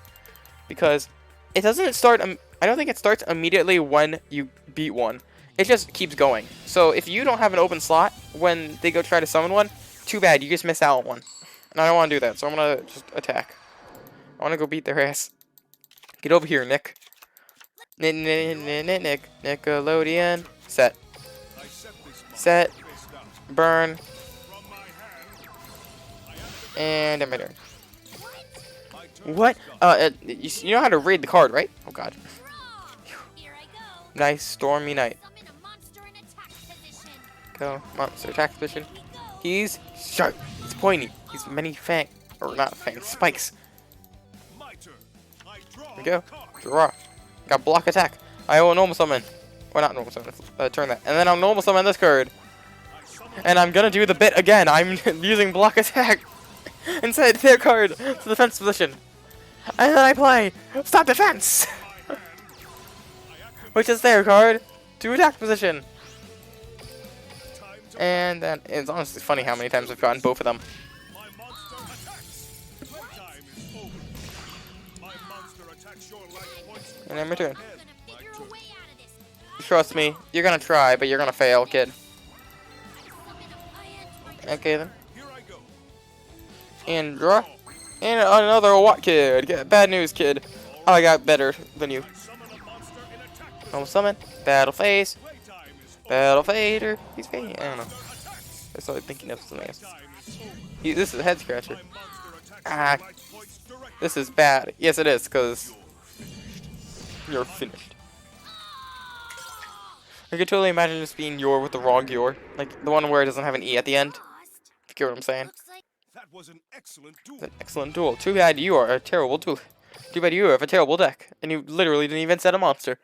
because it doesn't start. I don't think it starts immediately when you beat one. It just keeps going. So if you don't have an open slot when they go try to summon one, too bad. You just miss out on one. And I don't want to do that, so I'm gonna just attack. I want to go beat their ass. Get over here, Nick. Nickelodeon. Set. Set. Burn. And I'm turn. What? You know how to read the card, right? Oh god. Nice stormy night. Go monster attack position. He's sharp. He's pointy. He's many fang, or not fangs, spikes. There we go. Draw. Got block attack. I will normal summon. Or not normal summon. Turn that. And then I'll normal summon this card. And I'm gonna do the bit again. I'm using block attack and set their card to defense position. And then I play stop defense, which is their card to attack position. And then it's honestly funny how many times I've gotten both of them. And then return. Trust me, you're gonna try, but you're gonna fail, kid. Okay then. And draw. And another what, kid? Bad news, kid. I got better than you. Normal summon. Battle phase. Battle fader. He's fading. I don't know. I started thinking of something else. This is a head scratcher. Ah. This is bad. Yes, it is, because you're finished. I could totally imagine this being your with the wrong your. Like the one where it doesn't have an E at the end. If you get what I'm saying.
That was an excellent duel.
An excellent duel. Too bad you are a terrible duel. Too bad you have a terrible deck. And you literally didn't even set a monster.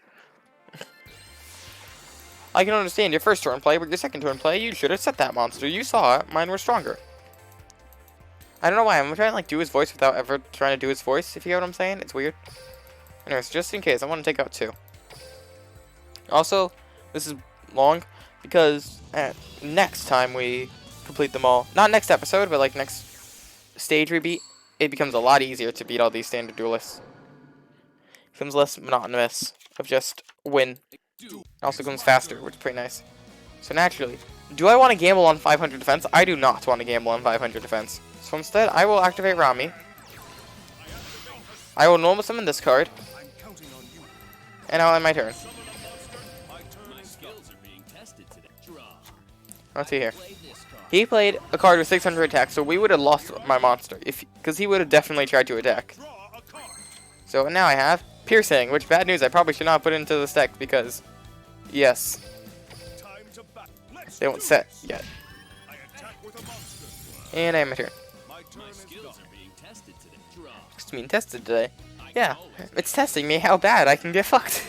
I can understand your first turn play, but your second turn play, you should have set that monster. You saw it. Mine were stronger. I don't know why. I'm trying to like do his voice without ever trying to do his voice, if you get what I'm saying. It's weird. Anyways, just in case, I want to take out 2. Also, this is long because next time we complete them all, not next episode, but like next stage we beat, it becomes a lot easier to beat all these standard duelists. It becomes less monotonous of just win. It also comes faster, which is pretty nice. So naturally, do I want to gamble on 500 defense? I do not want to gamble on 500 defense. So instead, I will activate Rami. I will normal summon this card. And I'll end my turn. Let's see here. He played a card with 600 attack, so we would have lost my monster, because he would have definitely tried to attack. So now I have Piercing, which bad news, I probably should not put into this deck because, yes, they won't set yet. And I am my turn. It's being tested today. Yeah, it's testing me how bad I can get fucked.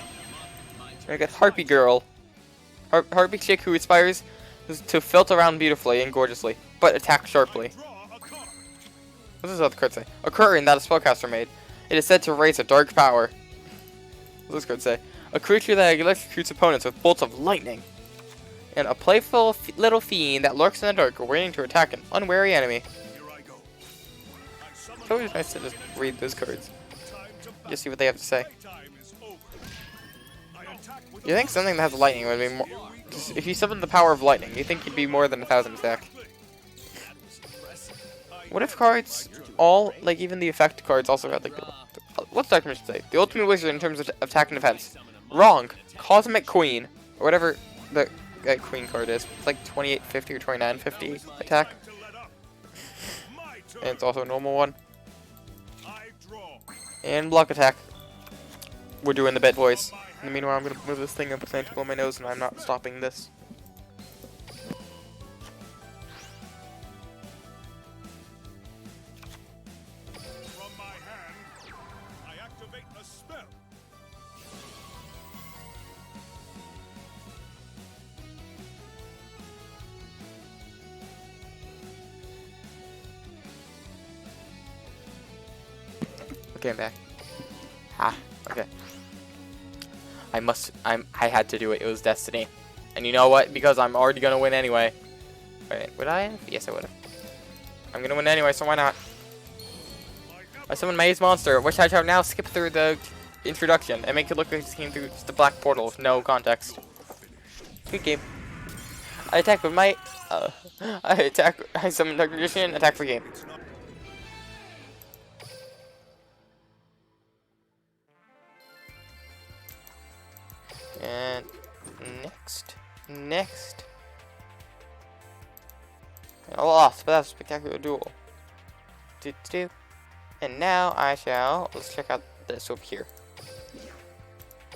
I got Harpy Girl. Harpy chick who aspires to filth around beautifully and gorgeously, but attack sharply. What does this other card say? A curtain that a spellcaster made. It is said to raise a dark power. What does this card say? A creature that electrocutes opponents with bolts of lightning. And a playful little fiend that lurks in the dark, waiting to attack an unwary enemy. It's always nice to just read those cards. Just see what they have to say. You think something that has lightning would be more... If you summon the power of lightning, you think you'd be more than 1,000 attack. What if cards, all, like even the effect cards also had like... What's the document say? The ultimate wizard in terms of attack and defense. Wrong. Cosmic Queen. Or whatever the Queen card is. It's like 2850 or 2950 attack. And it's also a normal one. And block attack. We're doing the bit voice. In the meanwhile, I'm going to move this thing up with something on my nose and I'm not stopping this.
From my hand, I activate a spell.
Okay, I'm back. Ah, okay. I had to do it. It was destiny. And you know what? Because I'm already gonna win anyway. Wait, would I have? Yes, I would have. I'm gonna win anyway, so why not? I summoned my ace monster, which I shall now skip through the introduction and make it look like it came through just the black portal with no context. Good game. I attack with my I summon Dark Magician, attack for game. And next. I lost, but that was a spectacular duel. And now let's check out this over here.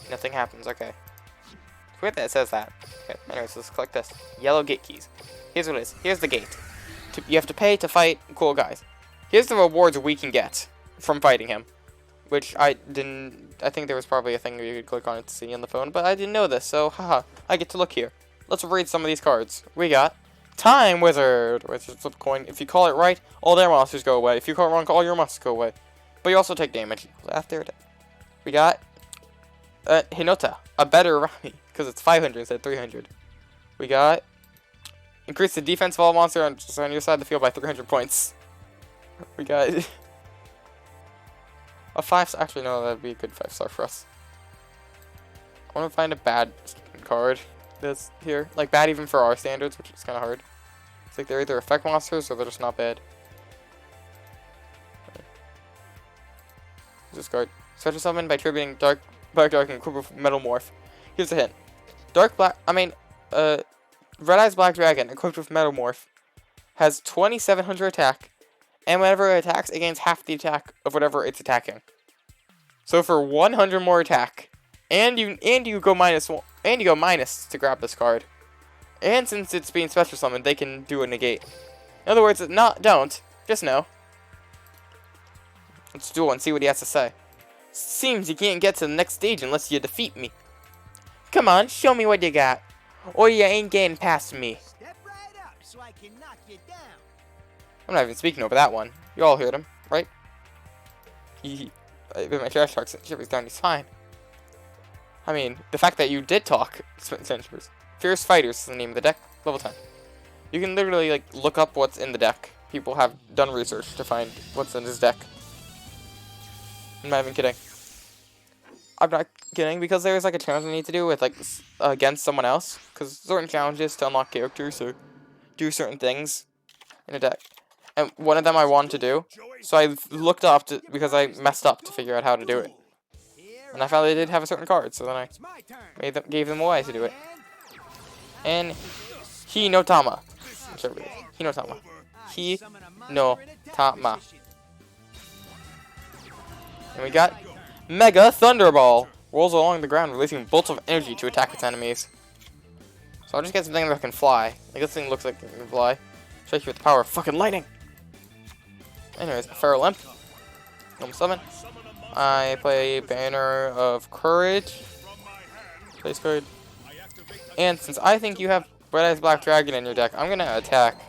Nothing happens, okay. It's weird that it says that. Okay, anyways, let's click this. Yellow gate keys. Here's what it is. Here's the gate. You have to pay to fight cool guys. Here's the rewards we can get from fighting him. Which I think there was probably a thing where you could click on it to see on the phone, but I didn't know this, so haha, I get to look here. Let's read some of these cards. We got Time Wizard, which is flip a coin. If you call it right, all their monsters go away. If you call it wrong, all your monsters go away. But you also take damage after it. We got Hinota, a better Rami, because it's 500 instead of 300. We got increase the defense of all monsters on your side of the field by 300 points. We got a 5-star. Actually, no, that'd be a good 5-star for us. I want to find a bad card that's here. Like, bad even for our standards, which is kind of hard. It's like they're either effect monsters or they're just not bad. This card. Such a summon by tributing Black Dark and Quiver Metal Morph. Here's a hint. Red Eyes Black Dragon, equipped with Metal Morph, has 2700 attack, and whenever it attacks, it gains half the attack of whatever it's attacking. So for 100 more attack, and you go minus to grab this card, and since it's being special summoned, they can do a negate. In other words, just know. Let's duel and see what he has to say. Seems you can't get to the next stage unless you defeat me. Come on, show me what you got, or you ain't getting past me.
Step right up so I can knock you down.
I'm not even speaking over that one. You all heard him, right? My trash talk shivers down, he's fine. I mean, the fact that you did talk, Fierce Fighters is the name of the deck, level 10. You can literally, like, look up what's in the deck. People have done research to find what's in this deck. I'm not even kidding. I'm not kidding, because there's, like, a challenge I need to do with, like, against someone else. Because certain challenges to unlock characters or do certain things in a deck. And one of them I wanted to do, so I looked up because I messed up to figure out how to do it. And I found they did have a certain card, so then I gave them away to do it. And Hinotama. Hinotama. Hinotama. And we got Mega Thunderball. Rolls along the ground, releasing bolts of energy to attack its enemies. So I'll just get something that can fly. Like, this thing looks like it can fly. Strike you with the power of fucking lightning. Anyways, Feral Imp. Normal summon. I play Banner of Courage. Place card. And since I think you have Red Eyes Black Dragon in your deck, I'm gonna attack.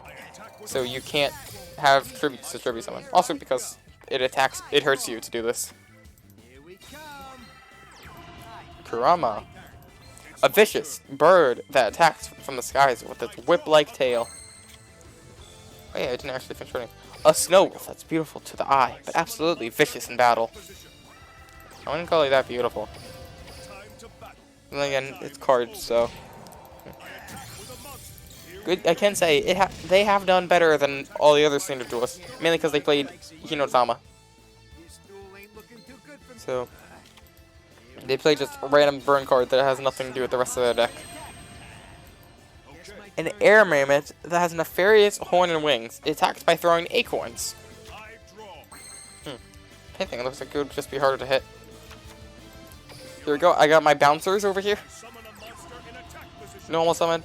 So you can't have tributes to tribute summon. Also because it hurts you to do this. Kurama. A vicious bird that attacks from the skies with its whip-like tail. Oh yeah, I didn't actually finish running. A snow wolf that's beautiful to the eye, but absolutely vicious in battle. I wouldn't call it that beautiful. And again, it's cards, so good. I can say they have done better than all the other standard duelists, mainly because they played Hinotama. So they play just a random burn card that has nothing to do with the rest of their deck. An air mammoth that has nefarious horn and wings. It attacks by throwing acorns. Anything, it looks like it would just be harder to hit. Here we go. I got my bouncers over here. Normal summon.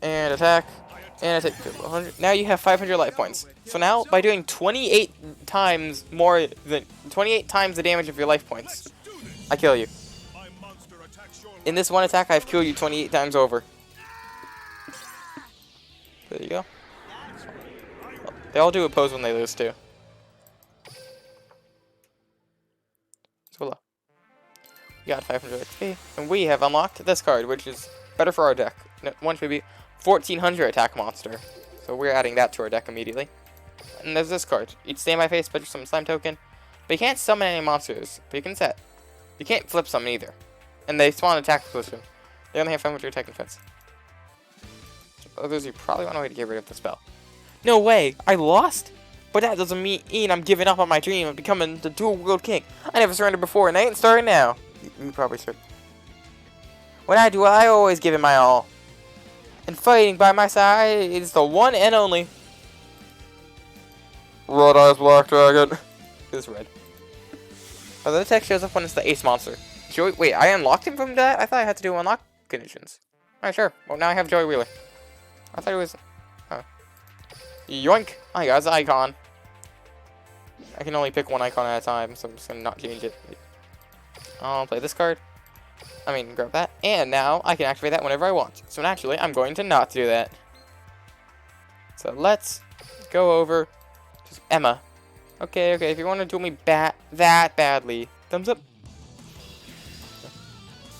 And attack. And I take 100. Now you have 500 life points. So now, by doing 28 times the damage of your life points, I kill you. In this one attack, I've killed you 28 times over. There you go. They all do oppose when they lose too. So low. We got 500 XP, and we have unlocked this card, which is better for our deck. One should be 1400 attack monster. So we're adding that to our deck immediately. And there's this card. Each standby phase, special summon slime token. But you can't summon any monsters. But you can set. You can't flip summon either. And they spawn attack position. They only have 500 attack and defense. Others, you probably want a way to get rid of the spell. No way! I lost? But that doesn't mean I'm giving up on my dream of becoming the dual world king. I never surrendered before, and I ain't starting now. You probably should. When I do, I always give it my all. And fighting by my side is the one and only Red Eyes Black Dragon. It's red. Oh, the text shows up when it's the ace monster. Joey, wait, I unlocked him from that? I thought I had to do unlock conditions. Alright, sure. Well, now I have Joey Wheeler. I thought it was... Oh. Yoink! I got his icon. I can only pick one icon at a time, so I'm just gonna not change it. I'll play this card. I mean, grab that. And now I can activate that whenever I want. So naturally, I'm going to not do that. So let's go over to Emma. Okay, if you want to duel me that badly, thumbs up.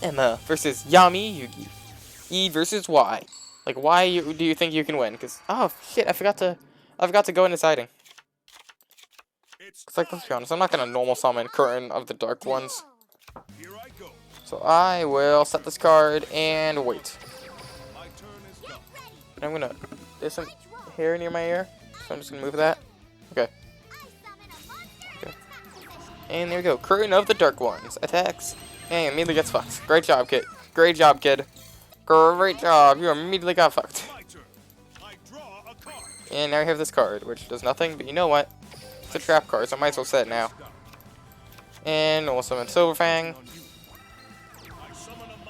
Emma versus Yami Yugi. E versus Y. Like, why do you think you can win? Because, oh shit, I forgot to go into siding. Cause, like, let's be honest, I'm not gonna normal summon Curtain of the Dark Ones. So I will set this card and wait. And I'm gonna... There's some hair near my ear, so I'm just gonna move that. Okay. And there we go. Curtain of the Dark Ones attacks and immediately gets fucked. Great job, kid. Great job, kid. Great job. You immediately got fucked. And now we have this card, which does nothing, but you know what? It's a trap card, so I might as well set it now. And we'll summon Silverfang.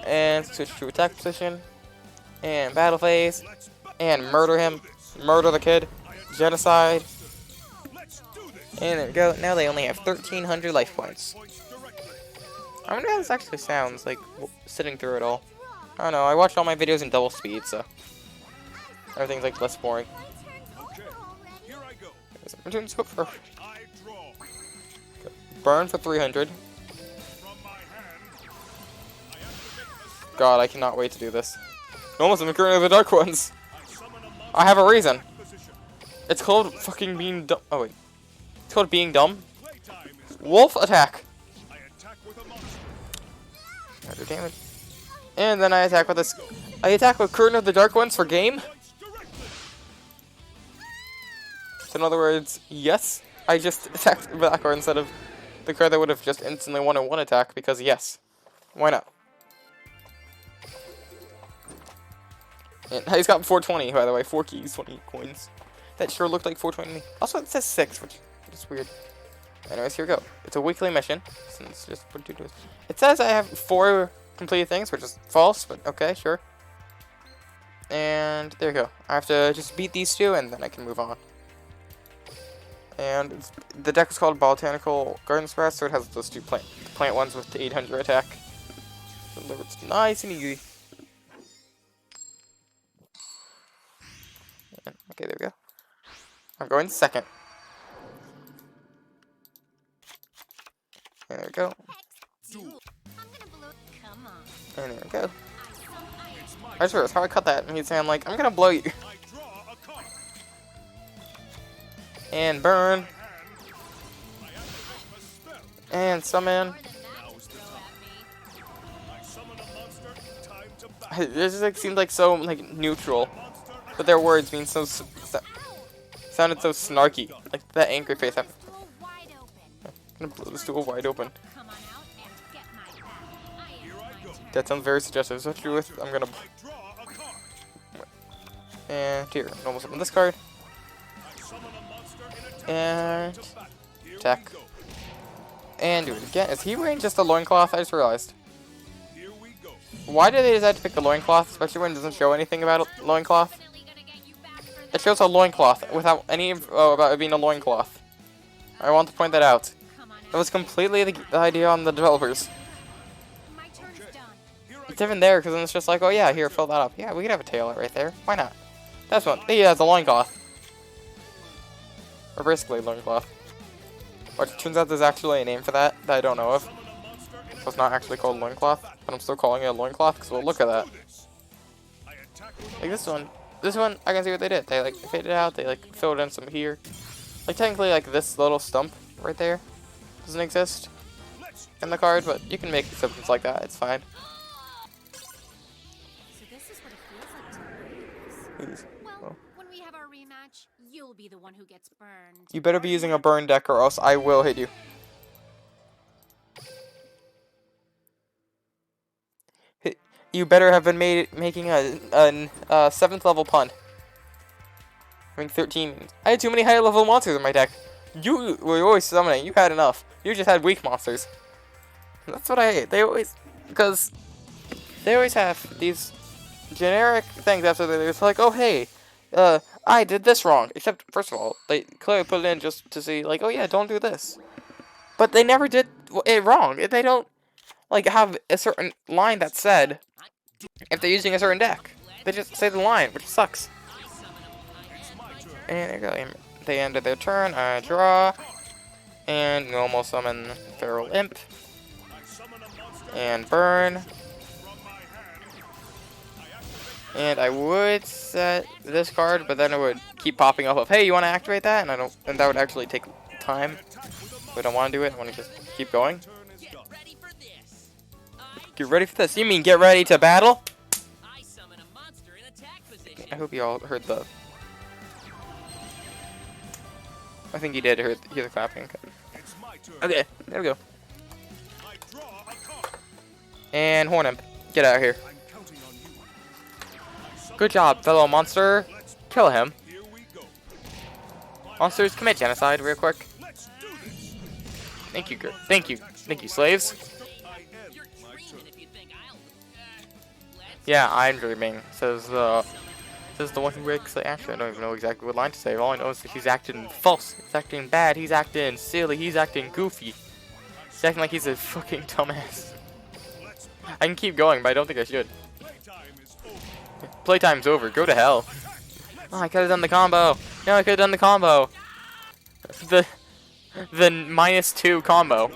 And switch to attack position. And battle phase. And murder him. Murder the kid. Genocide. And there we go. Now they only have 1,300 life points. I wonder how this actually sounds, like, sitting through it all. I don't know. I watched all my videos in double speed, so everything's, like, less boring. I'm doing so for... Burn for 300. God, I cannot wait to do this. Almost in the current of the Dark Ones. I have a reason. It's called fucking being dumb. Oh, wait. It's called being dumb. Wolf attack. Damage. And then I attack with this. I attack with Curtain of the Dark Ones for game. So in other words, yes, I just attacked the black card instead of the card that would have just instantly won a one attack because yes, why not? And he's got 420 by the way, 4 keys, 20 coins. That sure looked like 420 to me. Also, it says 6, which is weird. Anyways, here we go. It's a weekly mission. Since just what do it says I have 4 completed things, which is false, but okay, sure. And there you go. I have to just beat these 2, and then I can move on. And the deck is called Botanical Garden Sprout, so it has those 2 plant ones with the 800 attack. So it's nice and easy. Okay, there we go. I'm going second. And there we go. And there we go. I swear, it's how I cut that. And he'd say, I'm like, I'm gonna blow you. And burn. And summon. It just like, seemed like so like neutral. But their words mean so sounded so snarky. Like that angry face. I'm gonna blow this duel wide open. That sounds very suggestive. So what you with? I'm gonna. And here, normal summon this card. And attack. And do it again. Is he wearing just a loincloth? I just realized. Why did they decide to pick the loincloth, especially when it doesn't show anything about a loincloth? It shows a loincloth without any about it being a loincloth. I want to point that out. That was completely the idea on the developers. It's even there because then it's just like, oh yeah, here, fill that up. Yeah, we could have a tail right there. Why not? That's one. He has a loincloth. Or basically loincloth. Which turns out there's actually a name for that I don't know of. so it's not actually called loincloth, but I'm still calling it a loincloth because, well, look at that. Like this one, I can see what they did. They like faded out, they like filled in some here. Like technically, like this little stump right there doesn't exist in the card, but you can make exceptions like that. It's fine.
So this is what it feels like to lose. Well, when we have our rematch, you'll be the one who gets burned.
You better be using a burn deck, or else I will hit you. You better have been making a 7th level pun. Having 13 means I had too many high level monsters in my deck. You were always summoning. You had enough. You just had weak monsters. That's what I hate. Because they always have these generic things after it's like, oh hey, I did this wrong. Except first of all, they clearly put it in just to see like, oh yeah, don't do this. But they never did it wrong. They don't like have a certain line that said if they're using a certain deck. They just say the line, which sucks. And there you go. And they ended their turn. I draw. And normal summon Feral Imp. And burn. And I would set this card, but then it would keep popping up of, hey, you want to activate that? And that would actually take time. So I don't want to do it. I want to just keep going. Get ready for this. You mean get ready to battle? I hope you all heard the... I think you did hear the clapping. Okay, there we go. And Horn Imp. Get out of here. Good job, fellow monster. Kill him. Monsters, commit genocide real quick. Thank you, thank you, slaves. Yeah, I'm dreaming. Says the one who makes the action. I don't even know exactly what line to say. All I know is that he's acting false. He's acting bad. He's acting silly. He's acting goofy. He's acting like he's a fucking dumbass. I can keep going, but I don't think I should. Playtime's over. Go to hell. Oh, I could have done the combo. No, I could have done the combo. The -2 combo.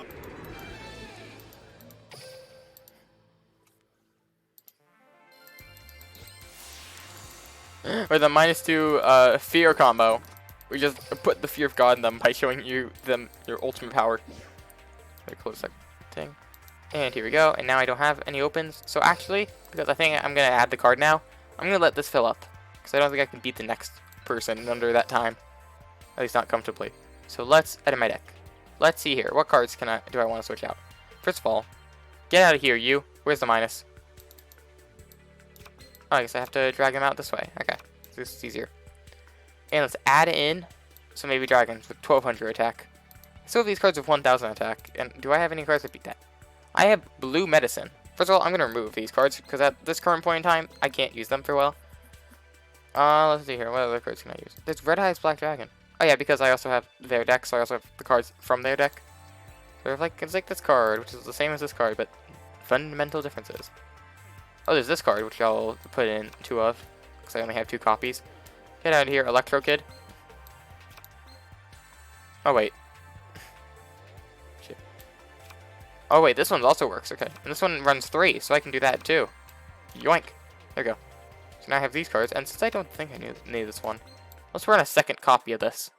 Or the -2 fear combo. We just put the fear of God in them by showing you your ultimate power. Very close that thing. And here we go. And now I don't have any opens. So actually, because I think I'm gonna add the card now, I'm gonna let this fill up because I don't think I can beat the next person under that time. At least not comfortably. So let's edit my deck. Let's see here. What cards do I want to switch out? First of all, get out of here, you. Where's the minus? Oh, I guess I have to drag him out this way. Okay, this is easier. And let's add in so maybe dragons with 1200 attack. So these cards with 1000 attack. And do I have any cards that beat that? I have blue medicine. First of all, I'm going to remove these cards because at this current point in time, I can't use them for well. Let's see here. What other cards can I use? There's Red Eyes Black Dragon. Oh yeah, because I also have their deck, so I also have the cards from their deck. So it's like this card, which is the same as this card, but fundamental differences. Oh, there's this card, which I'll put in 2 of, because I only have 2 copies. Get out of here, Electro Kid. Oh, wait. Shit. Oh, wait, this one also works, okay. And this one runs 3, so I can do that, too. Yoink. There we go. So now I have these cards, and since I don't think I need this one, let's run a second copy of this.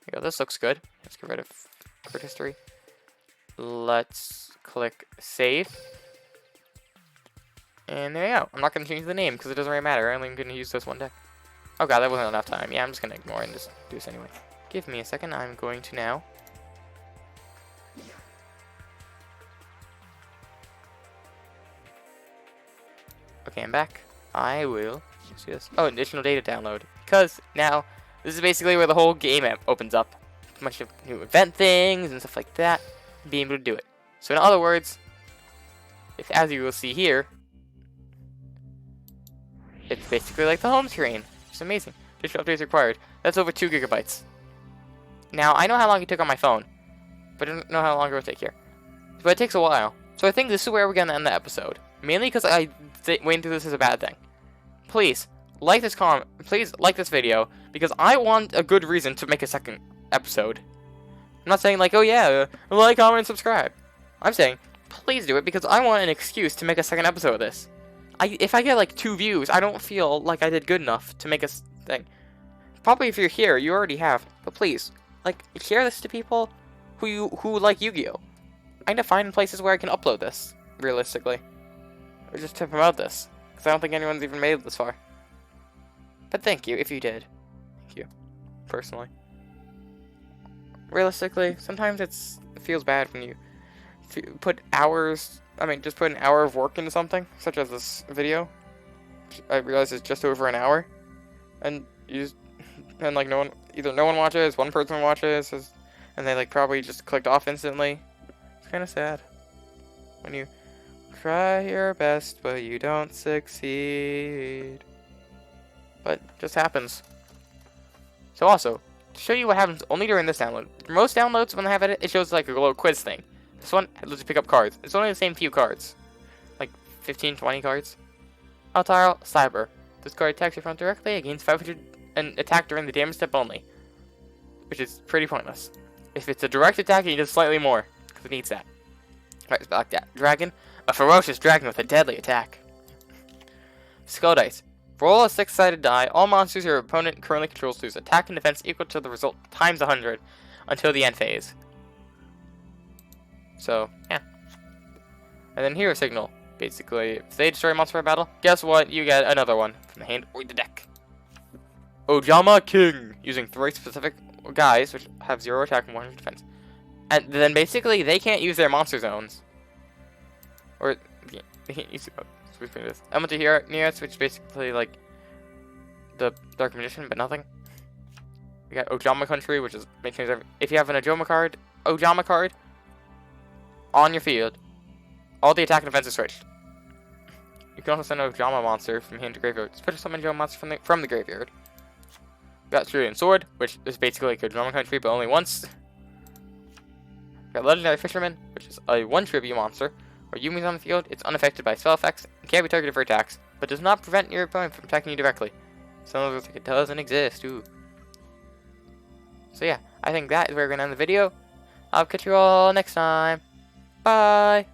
There you go, this looks good. Let's get rid of card history. Let's click Save. And there you go. I'm not going to change the name because it doesn't really matter. I'm only going to use this one deck. Oh god, that wasn't enough time. Yeah, I'm just going to ignore it and just do this anyway. Give me a second. I'm going to now. Okay, I'm back. I will see this. Oh, additional data download. Because now, this is basically where the whole game opens up. A bunch of new event things and stuff like that. Being able to do it. So in other words, as you will see here, it's basically like the home screen. It's amazing. Digital updates required. That's over 2 gigabytes. Now, I know how long it took on my phone, but I don't know how long it will take here. But it takes a while. So I think this is where we're going to end the episode. Mainly because I went through this as a bad thing. Please, like this please like this video, because I want a good reason to make a second episode. I'm not saying like, oh yeah, like, comment, and subscribe. I'm saying, please do it, because I want an excuse to make a second episode of this. If I get like 2 views, I don't feel like I did good enough to make a thing. Probably if you're here, you already have. But please, like, share this to people who like Yu-Gi-Oh! I need to find places where I can upload this, realistically. Or just to promote this. Because I don't think anyone's even made it this far. But thank you if you did. Thank you. Personally. Realistically, sometimes it feels bad when you put hours... just put an hour of work into something, such as this video. I realize it's just over an hour. And like either no one watches, one person watches, and they like probably just clicked off instantly. It's kind of sad when you try your best but you don't succeed. But it just happens. So also, to show you what happens only during this download. Most downloads, when they have it shows like a little quiz thing. This one lets you pick up cards. It's only the same few cards. Like 15, 20 cards. Untitled Cyber. This card attacks your front directly against 500 and attack during the damage step only. Which is pretty pointless. If it's a direct attack, you need slightly more. Because it needs that. Alright, it's Black Dragon. A ferocious dragon with a deadly attack. Skull Dice. Roll a 6-sided die. All monsters your opponent currently controls lose attack and defense equal to the result times 100 until the end phase. So, yeah. And then Hero Signal. Basically, if they destroy a monster in battle, guess what? You get another one from the hand or the deck. Ojama King. Using 3 specific guys, which have 0 attack and 100 defense. And then basically, they can't use their monster zones. Or, they can't use this. Elemental Hero nearest, which is basically like the Dark Magician, but nothing. We got Ojama Country, which is maintains if you have an Ojama card on your field, all the attack and defense is switched. You can also send an Ojama monster from hand to graveyard. Special summon Ojama monster from the graveyard. Got Cerulean Sword, which is basically like Ojama Country, but only once. Got Legendary Fisherman, which is a 1 tribute monster. Or Yumi's on the field, it's unaffected by spell effects, and can't be targeted for attacks, but does not prevent your opponent from attacking you directly. Some of us think it doesn't exist, ooh. So yeah, I think that is where we're going to end the video. I'll catch you all next time. Bye!